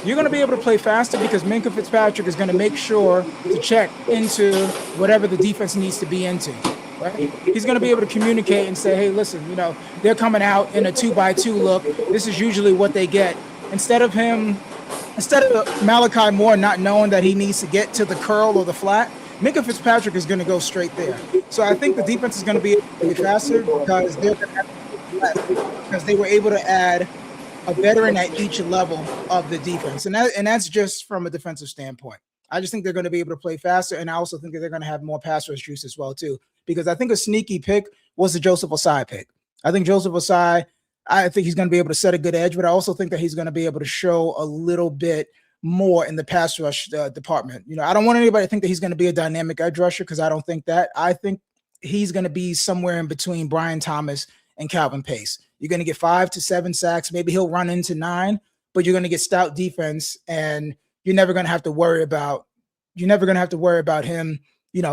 You're going to be able to play faster because Minkah Fitzpatrick is going to make sure to check into whatever the defense needs to be into. Right? He's going to be able to communicate and say, hey, listen, they're coming out in a 2x2 look. This is usually what they get. Instead of Malachi Moore not knowing that he needs to get to the curl or the flat, Minkah Fitzpatrick is going to go straight there. So I think the defense is going to be faster because they're going to have to less because they were able to add a veteran at each level of the defense. And that's just from a defensive standpoint. I just think they're going to be able to play faster, and I also think that they're going to have more pass rush juice as well, too, because I think a sneaky pick was the Joseph Ossai pick. I think Joseph Ossai, I think he's going to be able to set a good edge, but I also think that he's going to be able to show a little bit more in the pass rush department. I don't want anybody to think that he's going to be a dynamic edge rusher because I don't think that. I think he's going to be somewhere in between Brian Thomas and Calvin Pace. You're going to get 5 to 7 sacks. Maybe he'll run into 9, but you're going to get stout defense, and you're never going to have to worry about him,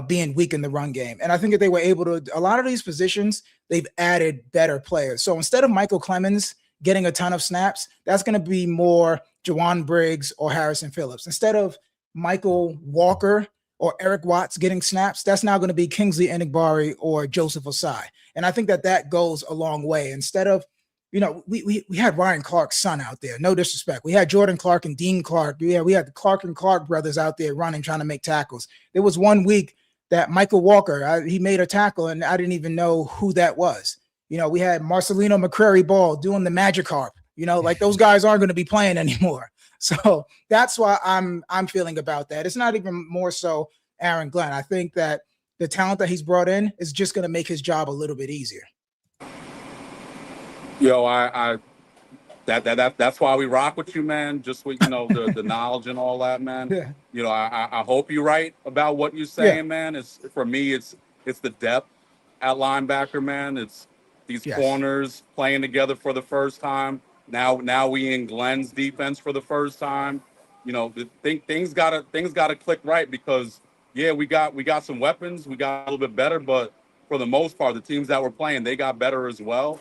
being weak in the run game. And I think that they were able to, a lot of these positions, they've added better players. So instead of Michael Clemens getting a ton of snaps, that's going to be more Jawan Briggs or Harrison Phillips. Instead of Michael Walker or Eric Watts getting snaps, that's now going to be Kingsley Enagbare or Joseph Ossai. And I think that goes a long way. Instead of, we had Ryan Clark's son out there. No disrespect. We had Jordan Clark and Dean Clark. Yeah, we had the Clark and Clark brothers out there running, trying to make tackles. There was one week that Michael Walker, he made a tackle, and I didn't even know who that was. We had Marcelino McCrary Ball doing the magic harp. Like those guys aren't going to be playing anymore. So that's why I'm feeling about that. It's not even more so Aaron Glenn. I think that the talent that he's brought in is just going to make his job a little bit easier. Yo, that's why we rock with you, man. Just with the knowledge and all that, man. Yeah. I hope you're right about what you're saying, man. It's for me, it's the depth at linebacker, man. It's these corners playing together for the first time. Now we in Glenn's defense for the first time. Things gotta click right because we got some weapons, we got a little bit better, but for the most part, the teams that were playing, they got better as well.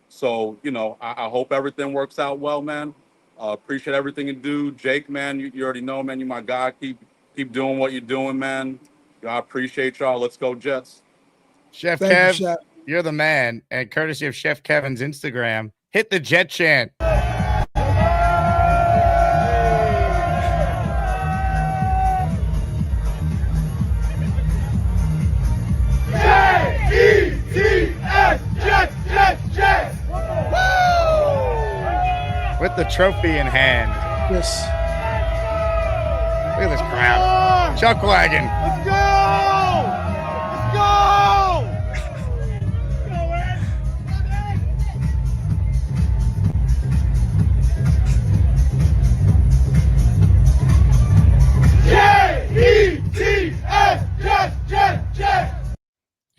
So, I hope everything works out well, man. Appreciate everything you do. Jake, man, you already know, man, you're my guy. Keep doing what you're doing, man. I appreciate y'all. Let's go, Jets. Chef Kev, you're the man. And courtesy of Chef Kevin's Instagram, hit the Jet chant. With the trophy in hand. Yes. Look at this crowd. Chuck wagon. Let's go! Let's go!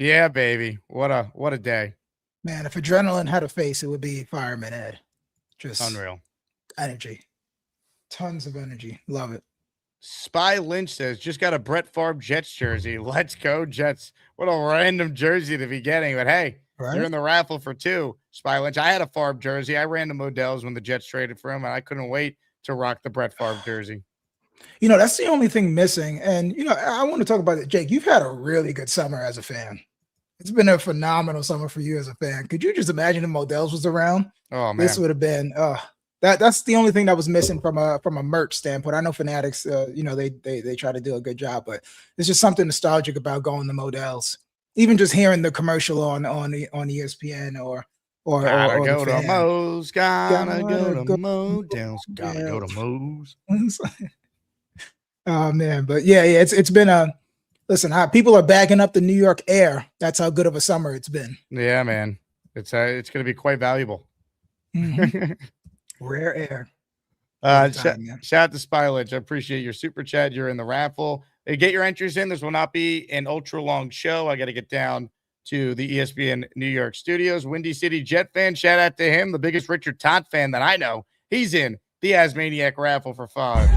Yeah, baby. What a day. Man, if adrenaline had a face, it would be Fireman Ed. Just Unreal. energy. Tons of energy. Love it. Spy Lynch says, just got a Brett Favre Jets jersey. Let's go, Jets. What a random jersey to be getting. But hey, you're in the raffle for 2. Spy Lynch. I had a Favre jersey. I ran to Modell's when the Jets traded for him, and I couldn't wait to rock the Brett Favre jersey. You know, that's the only thing missing. And, you know, I want to talk about it. Jake, you've had a really good summer as a fan. It's been a phenomenal summer for you as a fan. Could you just imagine if Modell's was around? Oh, man. This would have been that's the only thing that was missing from a merch standpoint. I know Fanatics, you know, they try to do a good job, but there's just something nostalgic about going to Modell's. Even just hearing the commercial on ESPN or gotta or go the to fan. Moe's, gotta go to go Modell's, gotta go to Moe's. Oh man, but yeah, it's been a listen. People are bagging up the New York air. That's how good of a summer it's been. Yeah, man, it's going to be quite valuable. Mhm. Rare air. Shout out to Spylage. I appreciate your super chat. You're in the raffle. Hey, get your entries in. This will not be an ultra long show. I got to get down to the ESPN New York studios. Windy City Jet fan. Shout out to him, the biggest Richard Todd fan that I know. He's in the Asmaniac raffle for 5.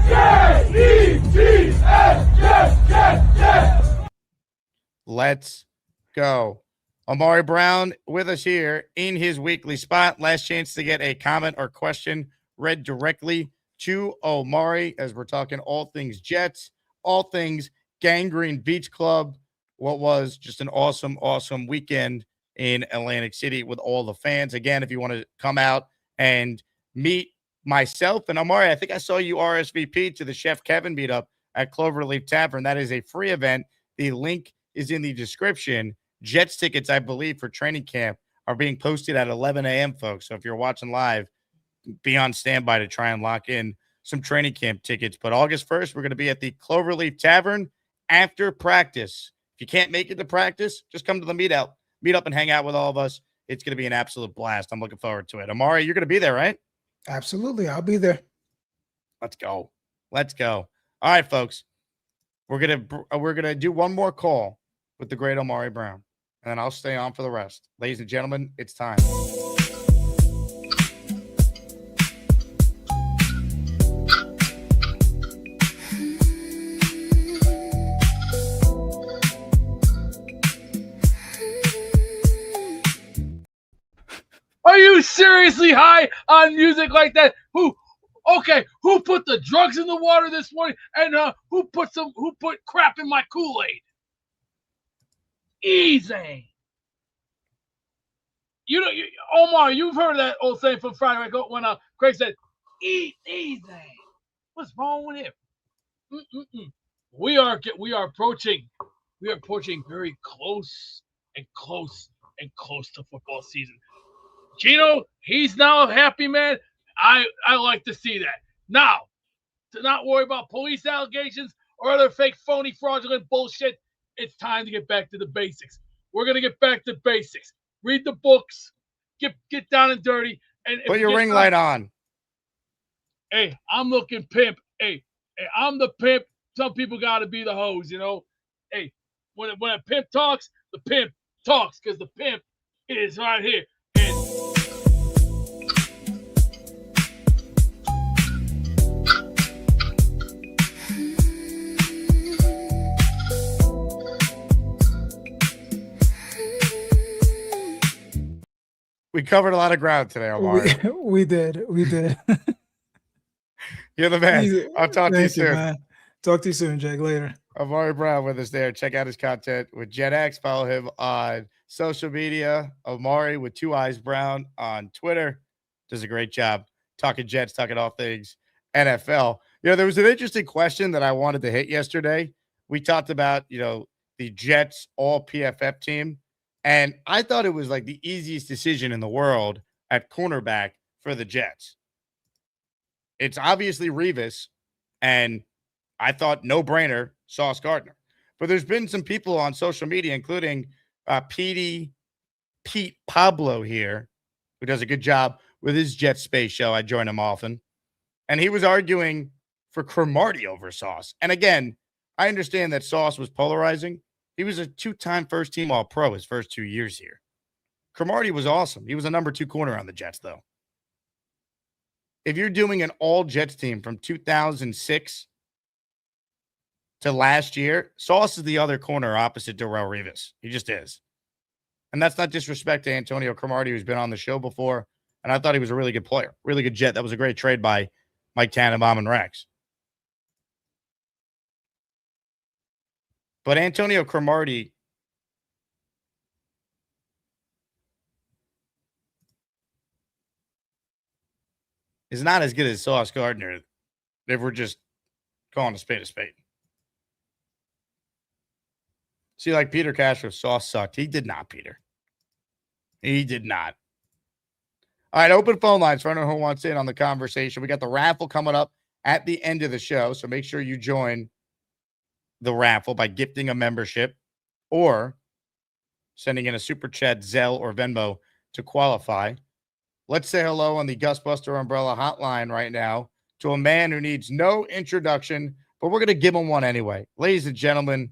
Let's go. Omari Brown with us here in his weekly spot. Last chance to get a comment or question read directly to Omari as we're talking all things Jets, all things Gangrene Beach Club. What was just an awesome, awesome weekend in Atlantic City with all the fans. Again, if you want to come out and meet myself and Omari, I think I saw you RSVP to the Chef Kevin meetup at Cloverleaf Tavern. That is a free event. The link is in the description. Jets tickets, I believe, for training camp are being posted at 11 a.m., folks. So if you're watching live, be on standby to try and lock in some training camp tickets. But August 1st, we're going to be at the Cloverleaf Tavern after practice. If you can't make it to practice, just come to the meet up and hang out with all of us. It's going to be an absolute blast. I'm looking forward to it. Omari, you're going to be there, right? Absolutely. I'll be there. Let's go. Let's go. All right, folks. We're gonna do one more call with the great Omari Brown, and then I'll stay on for the rest. Ladies and gentlemen, it's time. Are you seriously high on music like that? Who put the drugs in the water this morning? And who put crap in my Kool-Aid? Easy. Omar, you've heard that old saying from Friday night when Craig said, "Eat easy." What's wrong with him? We are approaching very close to football season. Geno, he's now a happy man. I like to see that. Now, to not worry about police allegations or other fake, phony, fraudulent bullshit, it's time to get back to the basics. We're going to get back to basics. Read the books. Get down and dirty. And put your ring light on. Hey, I'm looking pimp. Hey, I'm the pimp. Some people got to be the hoes, you know. Hey, when a pimp talks, the pimp talks because the pimp is right here. We covered a lot of ground today, Omari. We did. You're the man. I'll talk to you soon. Man. Talk to you soon, Jake. Later. Omari Brown with us there. Check out his content with JetX. Follow him on social media. Omari with 2 Eyes Brown on Twitter. Does a great job talking Jets, talking all things NFL. You know, there was an interesting question that I wanted to hit yesterday. We talked about, the Jets all PFF team. And I thought it was like the easiest decision in the world at cornerback for the Jets. It's obviously Revis, and I thought no-brainer Sauce Gardner. But there's been some people on social media, including Pete Pablo here, who does a good job with his Jet Space show. I join him often. And he was arguing for Cromartie over Sauce. And again, I understand that Sauce was polarizing He was a 2-time first-team All-Pro his first 2 years here. Cromartie was awesome. He was a number 2 corner on the Jets, though. If you're doing an all-Jets team from 2006 to last year, Sauce is the other corner opposite Darrelle Revis. He just is. And that's not disrespect to Antonio Cromartie, who's been on the show before. And I thought he was a really good player, really good Jet. That was a great trade by Mike Tannenbaum and Rex. But Antonio Cromartie is not as good as Sauce Gardner if we're just calling a spade a spade. See, like Peter Castro, Sauce sucked. He did not, Peter. He did not. All right, open phone lines for anyone who wants in on the conversation. We got the raffle coming up at the end of the show, so make sure you join the raffle by gifting a membership or sending in a Super Chat, Zelle, or Venmo to qualify. Let's say hello on the Gus Buster Umbrella hotline right now to a man who needs no introduction, but we're going to give him one anyway. Ladies and gentlemen,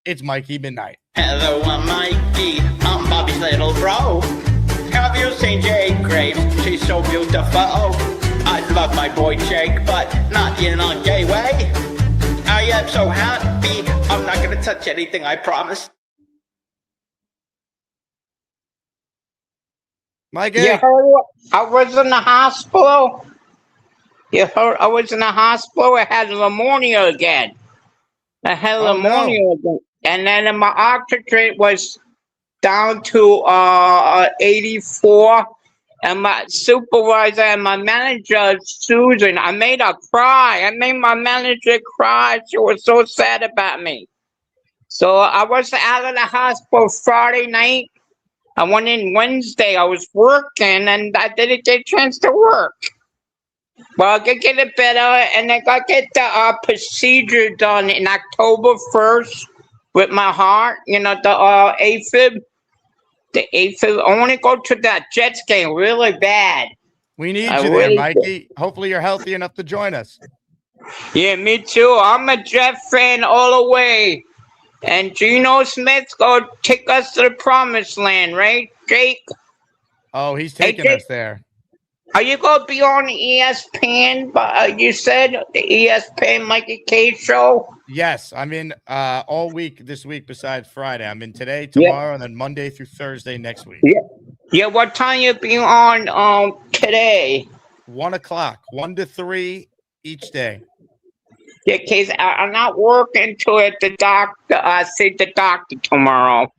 it's Mikey Midnight. Hello, I'm Mikey. I'm Bobby's little bro. Have you seen Jake Graves? She's so beautiful. I love my boy Jake, but not in a gay way. I am so happy. I'm not going to touch anything, I promise. Mikey? You heard I was in the hospital? You heard I was in the hospital? I had pneumonia again. I had pneumonia again. And then my oxygen was down to 84. And my supervisor and my manager, Susan, I made her cry. I made my manager cry. She was so sad about me. So I was out of the hospital Friday night. I went in Wednesday. I was working, and I didn't get a chance to work. Well, I could get it better, and I got to get the procedure done in October 1st with my heart. You know, the AFib. The AFib. I want to go to that Jets game really bad. We need you there, Mikey. Hopefully you're healthy enough to join us. Yeah, me too. I'm a Jet fan all the way. And Geno Smith's going to take us to the promised land, right, Jake? Oh, he's taking us there. Are you going to be on ESPN? You said the ESPN Mikey K show? Yes, I'm in all week this week besides Friday. I'm in today, tomorrow, and then Monday through Thursday next week. Yeah, what time you be on today? 1 o'clock, 1 to 3 each day. Yeah, case I'm not working to it. The doctor, I see the doctor tomorrow.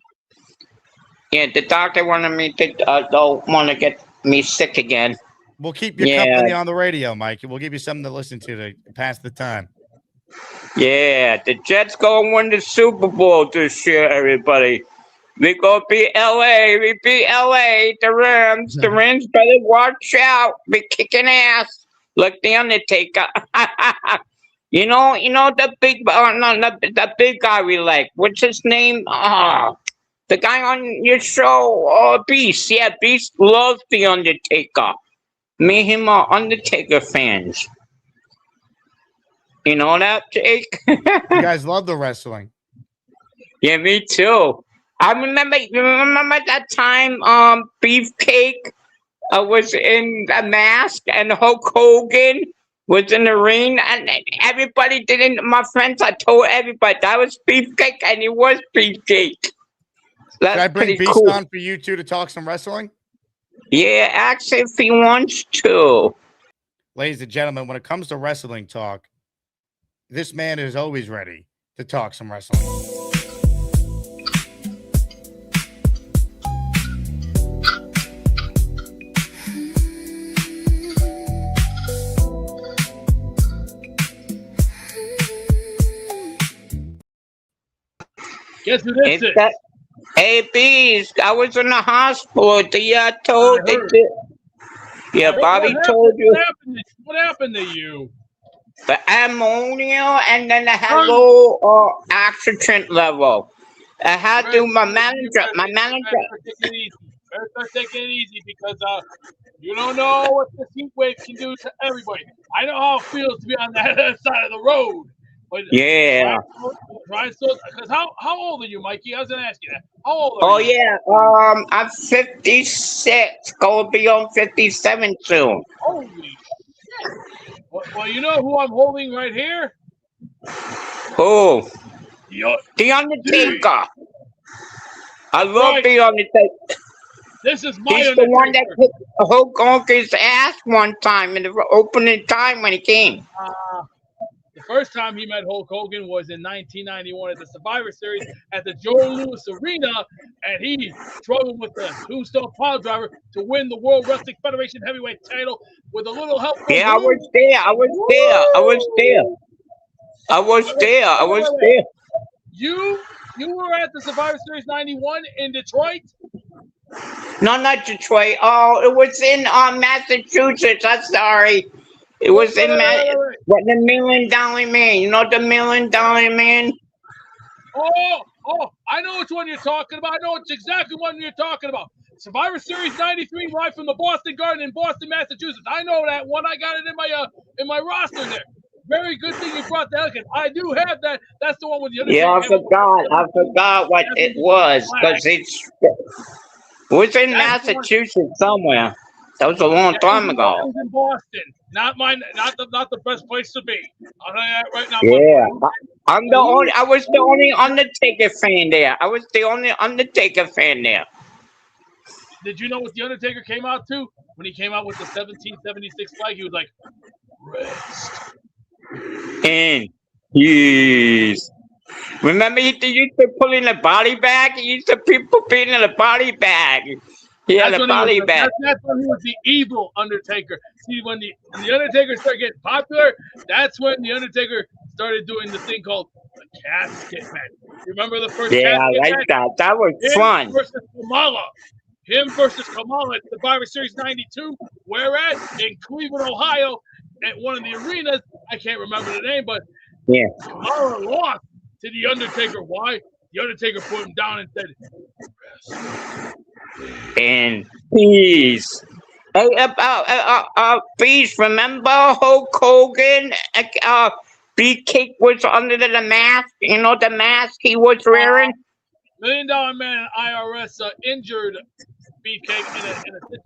Yeah, the doctor wanted me to don't want to get me sick again. We'll keep your company on the radio, Mike. We'll give you something to listen to pass the time. Yeah, the Jets gonna win the Super Bowl this year, everybody. We gonna beat LA. We beat LA. The Rams. The Rams better watch out. Be kicking ass like the Undertaker. You know the big, the big guy we like. What's his name? The guy on your show, Beast. Yeah, Beast loves the Undertaker. Me and him are Undertaker fans. You know that, Jake? You guys love the wrestling. Yeah, me too. I remember that time Beefcake was in a mask and Hulk Hogan was in the ring, and everybody didn't. My friends, I told everybody that was Beefcake, and he was Beefcake. Can I bring Beast on for you two to talk some wrestling? Yeah, actually, if he wants to. Ladies and gentlemen, when it comes to wrestling talk, this man is always ready to talk some wrestling. Guess who this is? Hey, Bees, I was in the hospital. Yeah, Bobby told you. What happened to you? The ammonia, and then I had low oxygen level. I had to my manager. Better start taking it easy because you don't know what this heat wave can do to everybody. I know how it feels to be on that other side of the road. Yeah. Brian Stokes. Because how old are you, Mikey? I was gonna ask you that. How old are Oh you? yeah. I'm 56. Gonna be on 57 soon. Holy shit! Well, you know who I'm holding right here? Who? The The Undertaker. I love The Undertaker. This is my He's Undertaker. the one that kicked Hulk Hogan's ass one time in the opening time when he came. The first time he met Hulk Hogan was in 1991 at the Survivor Series at the Joe Louis Arena, and he struggled with the Tombstone Pile Driver to win the World Wrestling Federation Heavyweight title with a little help from Yeah, I was there. You were at the Survivor Series 91 in Detroit? No, not Detroit. Oh, it was in Massachusetts. I'm sorry. It was in the $1 Million Man. You know the $1 Million Man? Oh, I know which one you're talking about. I know it's exactly what you're talking about. Survivor Series 93 live from the Boston Garden in Boston, Massachusetts. I know that one. I got it in my roster there. Very good thing you brought that because I do have that. That's the one with the other. Yeah, I forgot what it was because it was in Massachusetts somewhere. That was a long time ago. That was in Boston. Not the best place to be. I'll tell you that right now. Yeah, I was the only Undertaker fan there. Did you know what the Undertaker came out to when he came out with the 1776 flag? He was like, rest. And yes. Remember he used to put in a body bag? He used to people put in a body bag. He had a body bag. That's when he was the evil Undertaker. See, when the Undertaker started getting popular, that's when the Undertaker started doing the thing called the casket match. You remember the first casket I like match? that. That was fun. Him versus Kamala at Survivor Series 92. Where at? In Cleveland, Ohio, at one of the arenas. I can't remember the name, but Kamala lost to the Undertaker. Why? The Undertaker put him down and said, rest. And peace. Hey, please remember Hulk Hogan? Beefcake was under the mask. You know the mask he was wearing. $1 Million Man IRS injured Beefcake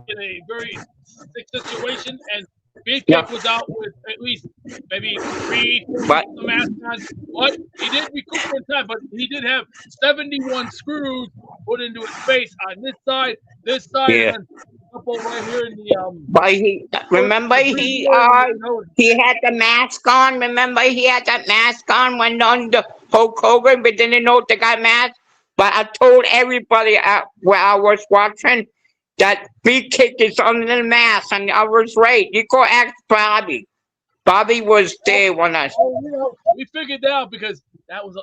in a very sick situation, and Beefcake was out with at least maybe 3 the mask on. But he did recoup in time, but he did have 71 screws put into his face on this side, and a couple right here in the But he had the mask on. Remember he had that mask on when on the Hulk Hogan, but didn't know the guy mask. But I told everybody where I was watching that Beefcake is under the mask, and I was right. You go ask Bobby. Bobby was there when I. We figured that out because that was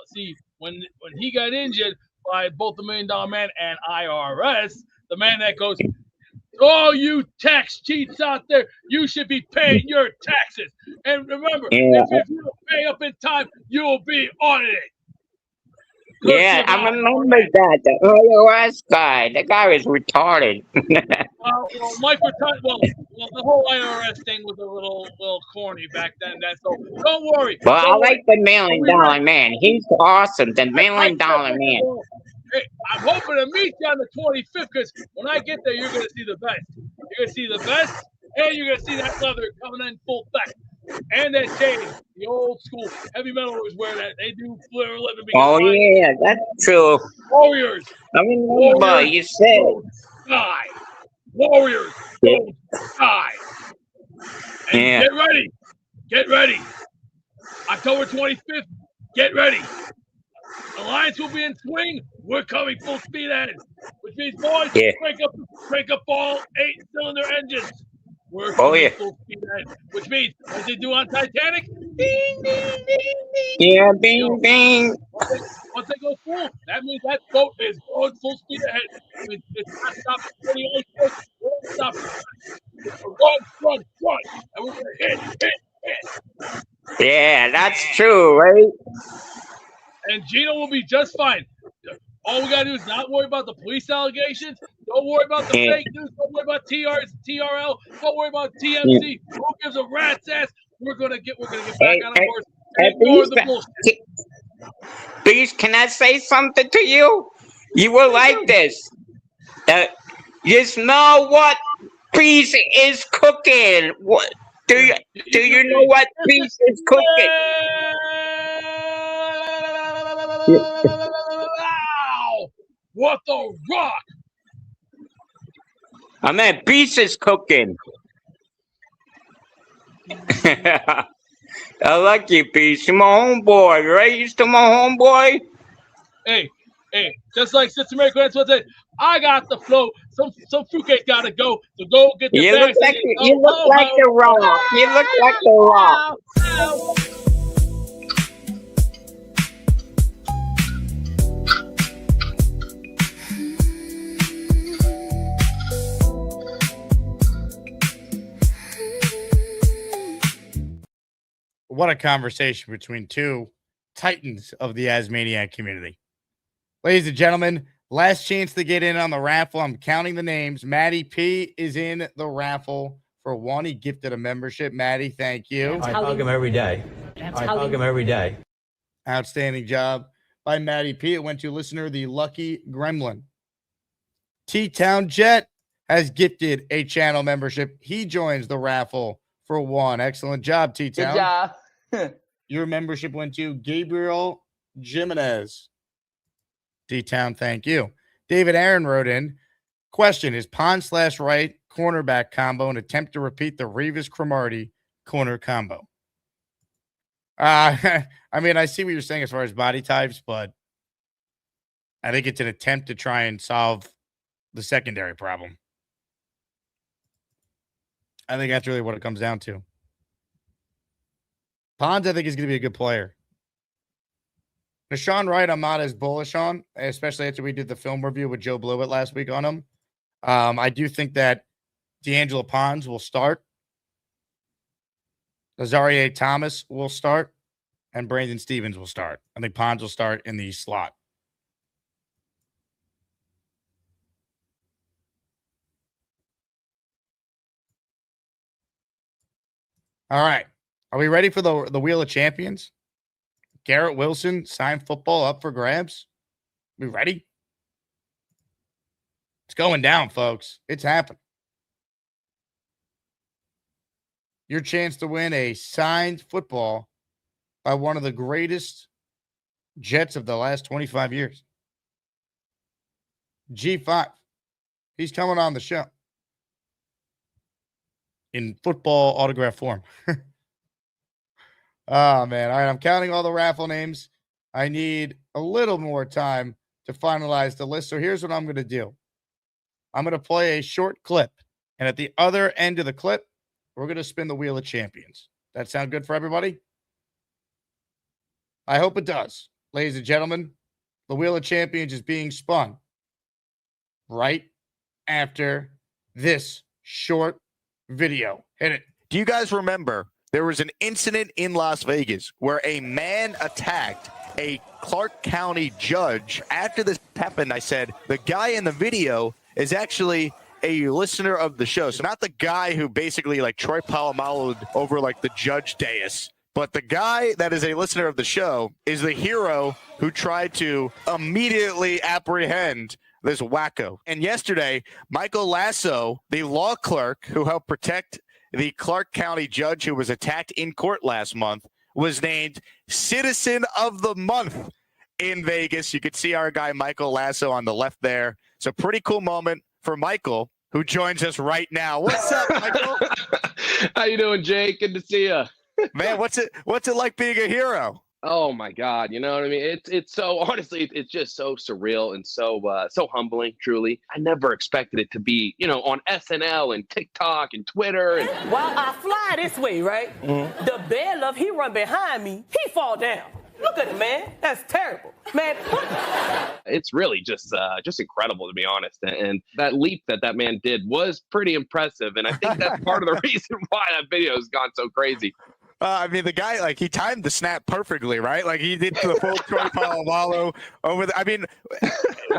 when he got injured by both the $1 Million Man and IRS, the man that goes, "Oh, you tax cheats out there, you should be paying your taxes. And remember, if you don't pay up in time, you'll be audited." Yeah, I remember that. The IRS guy. The guy was retarded. Mike retarded. Well, the whole IRS thing was a little corny back then. So don't worry. Well, I like the $1 Million Man. He's awesome. The $1 Million Man. Hey, I'm hoping to meet you on the 25th because when I get there, you're going to see the best. You're going to see the best, and you're going to see that leather coming in full effect. And that chain, the old school heavy metalers wear that. They do for a living. Oh, yeah, that's true. Warriors. I remember you said. Die. Warriors. Die. And get ready. October 25th, get ready. Alliance will be in swing. We're coming full speed ahead, which means, boys, crank up all 8-cylinder engines. We're coming full speed ahead, which means, as they do on Titanic, ding, ding, ding, ding. Yeah, bing, bing. Once they go full, that means that boat is going full speed ahead. I mean, it's not stopping for the ice. We're not stopping. It's a run, and we're going to hit. Yeah, that's true, right? And Geno will be just fine. All we got to do is not worry about the police allegations. Don't worry about the fake news. Don't worry about TRL. Don't worry about TMZ. Who gives a rat's ass? We're gonna get back on our horse. Ignore the bullshit. Beast, can I say something to you? You will like this. You smell what Beast is cooking. What do you know what Beast is cooking? Wow! What the rock? I mean, Beast is cooking. I like you, Beast. You're my homeboy, right? You still my homeboy? Hey, just like Sister Mary Grant said, I got the flow. Some fruitcake gotta go. So go get the You bags. look like the Rock. You look like the Rock. What a conversation between two titans of the Asmaniac community. Ladies and gentlemen, last chance to get in on the raffle. I'm counting the names. Maddie P is in the raffle for one. He gifted a membership. Maddie, thank you. I hug him every day. I hug him every day. Outstanding job by Maddie P. It went to listener the Lucky Gremlin. T-Town Jet has gifted a channel membership. He joins the raffle for one. Excellent job, T-Town. Good job. Your membership went to Gabriel Jimenez. T-Town, thank you. David Aaron wrote in, question, is Pond/right cornerback combo an attempt to repeat the Revis-Cromartie corner combo? I mean, I see what you're saying as far as body types, but I think it's an attempt to try and solve the secondary problem. I think that's really what it comes down to. Ponds, I think, is going to be a good player. Nashawn Wright, I'm not as bullish on, especially after we did the film review with Joe Blewett last week on him. I do think that D'Angelo Ponds will start. Azarie Thomas will start. And Brandon Stevens will start. I think Ponds will start in the slot. All right. Are we ready for the Wheel of Champions? Garrett Wilson, signed football up for grabs. We ready? It's going down, folks. It's happening. Your chance to win a signed football by one of the greatest Jets of the last 25 years. G5. He's coming on the show in football autograph form. Oh, man. All right, I'm counting all the raffle names. I need a little more time to finalize the list. So here's what I'm going to do. I'm going to play a short clip. And at the other end of the clip, we're going to spin the Wheel of Champions. That sound good for everybody? I hope it does. Ladies and gentlemen, the Wheel of Champions is being spun right after this short video. Hit it. Do you guys remember there was an incident in Las Vegas where a man attacked a Clark County judge? After this happened, I said, the guy in the video is actually a listener of the show. So not the guy who basically like Troy Polamalu'd over like the judge dais, but the guy that is a listener of the show is the hero who tried to immediately apprehend this wacko. And yesterday, Michael Lasso, the law clerk who helped protect the Clark County judge who was attacked in court last month, was named Citizen of the Month in Vegas. You could see our guy Michael Lasso on the left there. It's a pretty cool moment for Michael, who joins us right now. What's up, Michael? How you doing, Jake? Good to see you. Man, what's it like being a hero? Oh my God, you know what I mean? It's so honestly, it's just so surreal and so humbling. Truly, I never expected it to be, on SNL and TikTok and Twitter. And while I fly this way, right? Mm-hmm. The bailiff, he run behind me, he fall down. Look at him, man. That's terrible, man. It's really just incredible, to be honest. And that leap that man did was pretty impressive. And I think that's part of the reason why that video has gone so crazy. I mean, the guy, like, he timed the snap perfectly, right? Like, he did the full Troy Polamalu over the. I mean,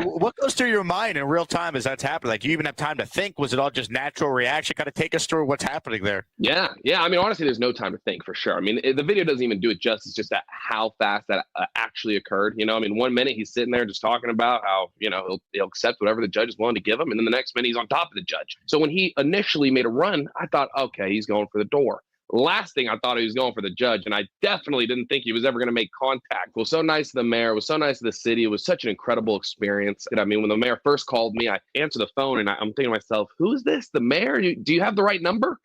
what goes through your mind in real time as that's happening? Like, you even have time to think? Was it all just natural reaction? Kind of take us through what's happening there. Yeah. I mean, honestly, there's no time to think for sure. I mean, the video doesn't even do it justice, just at how fast that actually occurred. You know, I mean, 1 minute he's sitting there just talking about how, you know, he'll accept whatever the judge is willing to give him. And then the next minute he's on top of the judge. So when he initially made a run, I thought, okay, he's going for the door. Last thing I thought he was going for the judge, and I definitely didn't think he was ever going to make contact. It was so nice of the mayor. It was so nice of the city. It was such an incredible experience. And I mean, when the mayor first called me, I answered the phone, and I'm thinking to myself, who is this? The mayor? Do you have the right number?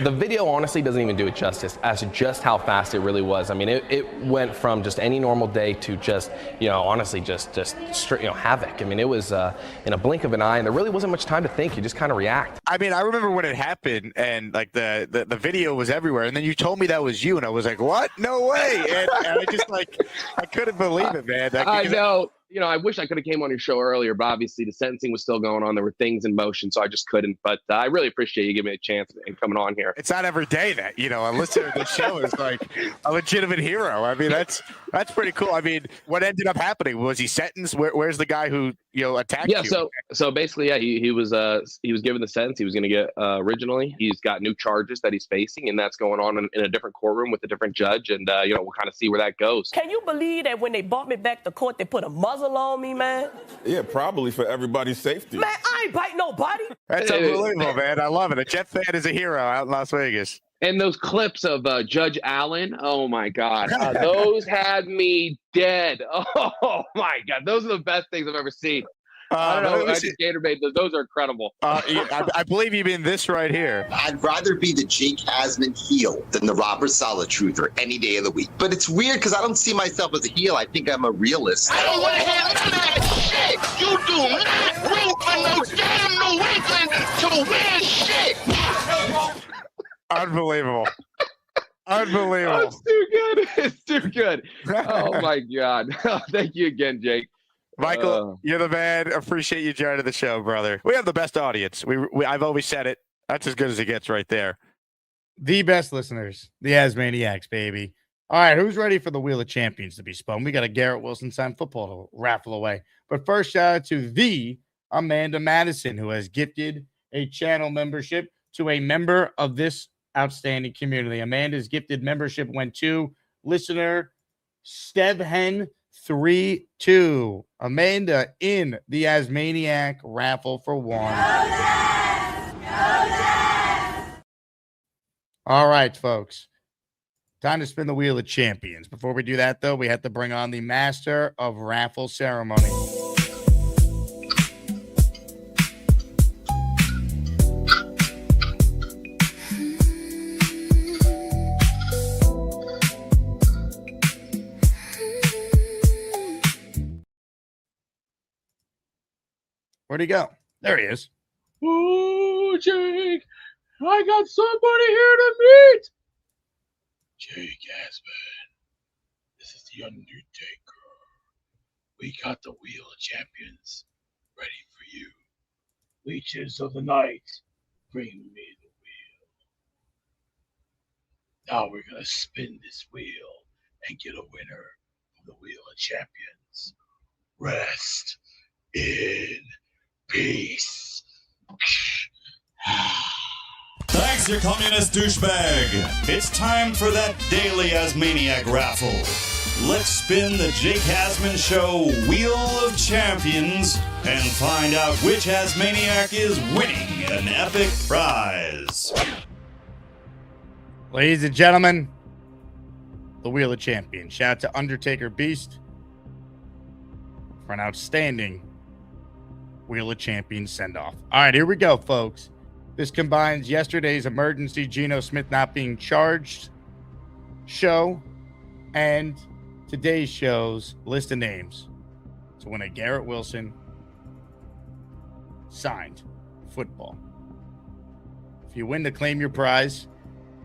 The video honestly doesn't even do it justice as to just how fast it really was. I mean, it went from just any normal day to just, you know, honestly, just straight, you know, havoc. I mean, it was in a blink of an eye, and there really wasn't much time to think. You just kind of react. I mean, I remember when it happened, and like the video was everywhere, and then you told me that was you, and I was like, what? No way. And I just, like, I couldn't believe it, man. I know. You know, I wish I could have came on your show earlier, but obviously the sentencing was still going on. There were things in motion, so I just couldn't. But I really appreciate you giving me a chance and coming on here. It's not every day that, you know, a listener to the show is like a legitimate hero. I mean, that's pretty cool. I mean, what ended up happening? Was he sentenced? Where's the guy who, you know, attacked you? Yeah, so basically, yeah, he was given the sentence he was going to get originally. He's got new charges that he's facing, and that's going on in a different courtroom with a different judge. And, you know, we'll kind of see where that goes. Can you believe that when they brought me back to court, they put a muzzle on me, man? Yeah, probably for everybody's safety. Man, I ain't bite nobody. That's unbelievable, man. I love it. A Jet fan is a hero out in Las Vegas. And those clips of Judge Allen, oh my God, those had me dead. Oh my God, those are the best things I've ever seen. I don't know. I just Gatorade. Those are incredible. I believe you mean this right here. I'd rather be the Jake Asman heel than the Robert Saleh truther any day of the week. But it's weird because I don't see myself as a heel. I think I'm a realist. I don't want to hear none of that shit. You do not root for no damn New England to win shit. Unbelievable. Unbelievable. Oh, it's too good. It's too good. Oh my God. Thank you again, Jake. Michael, you're the man. Appreciate you joining the show, brother. We have the best audience. I've always said it. That's as good as it gets right there. The best listeners, the Asmaniacs, baby. All right, who's ready for the Wheel of Champions to be spun? We got a Garrett Wilson signed football to raffle away. But first, shout out to the Amanda Madison, who has gifted a channel membership to a member of this outstanding community. Amanda's gifted membership went to listener Stevhen 3-2. Amanda in the Asmaniac raffle for one. All right, folks. Time to spin the Wheel of Champions. Before we do that, though, we have to bring on the master of raffle ceremony. Where'd he go? There he is. Oh, Jake, I got somebody here to meet. Jake Asman, this is the Undertaker. We got the Wheel of Champions ready for you. Leeches of the night, bring me the wheel. Now we're going to spin this wheel and get a winner from the Wheel of Champions. Rest in peace. Thanks, you communist douchebag. It's time for that daily Asmaniac raffle. Let's spin the Jake Asman Show Wheel of Champions and find out which Asmaniac is winning an epic prize. Ladies and gentlemen, the Wheel of Champions. Shout out to Undertaker Beast for an outstanding Wheel of Champions send-off. All right, here we go, folks. This combines yesterday's emergency Geno Smith not being charged show and today's show's list of names to win a Garrett Wilson signed football. If you win to claim your prize,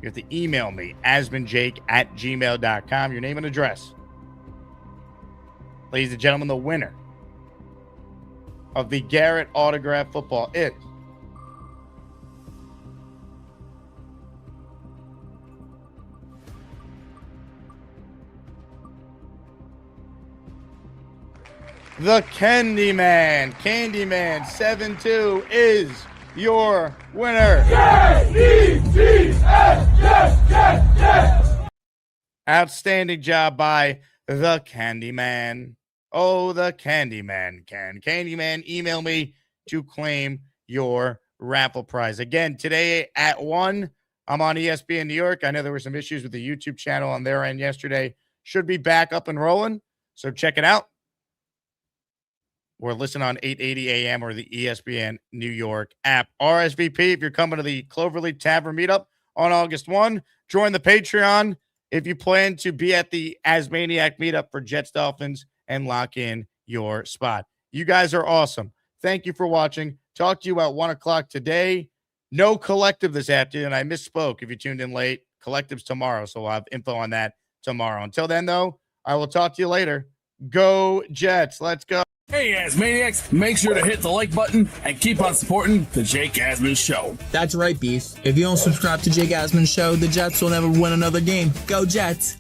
you have to email me, asmanjake@gmail.com, your name and address. Ladies and gentlemen, the winner of the Garrett autograph football is the Candyman. Candyman72 is your winner. Outstanding job by the Candyman. Oh, the Candyman can. Candyman, email me to claim your raffle prize. Again, today at 1, I'm on ESPN New York. I know there were some issues with the YouTube channel on their end yesterday. Should be back up and rolling, so check it out. Or listen on 880 a.m. or the ESPN New York app. RSVP if you're coming to the Cloverleaf Tavern meetup on August 1. Join the Patreon if you plan to be at the Asmaniac meetup for Jets Dolphins and lock in your spot. You guys are awesome. Thank you for watching. Talk to you at 1 o'clock today. No collective this afternoon. I misspoke if you tuned in late. Collective's tomorrow, so we'll have info on that tomorrow. Until then, though, I will talk to you later. Go Jets. Let's go. Hey, Asmaniacs, make sure to hit the like button and keep on supporting the Jake Asman Show. That's right, Beast. If you don't subscribe to Jake Asman Show, the Jets will never win another game. Go Jets.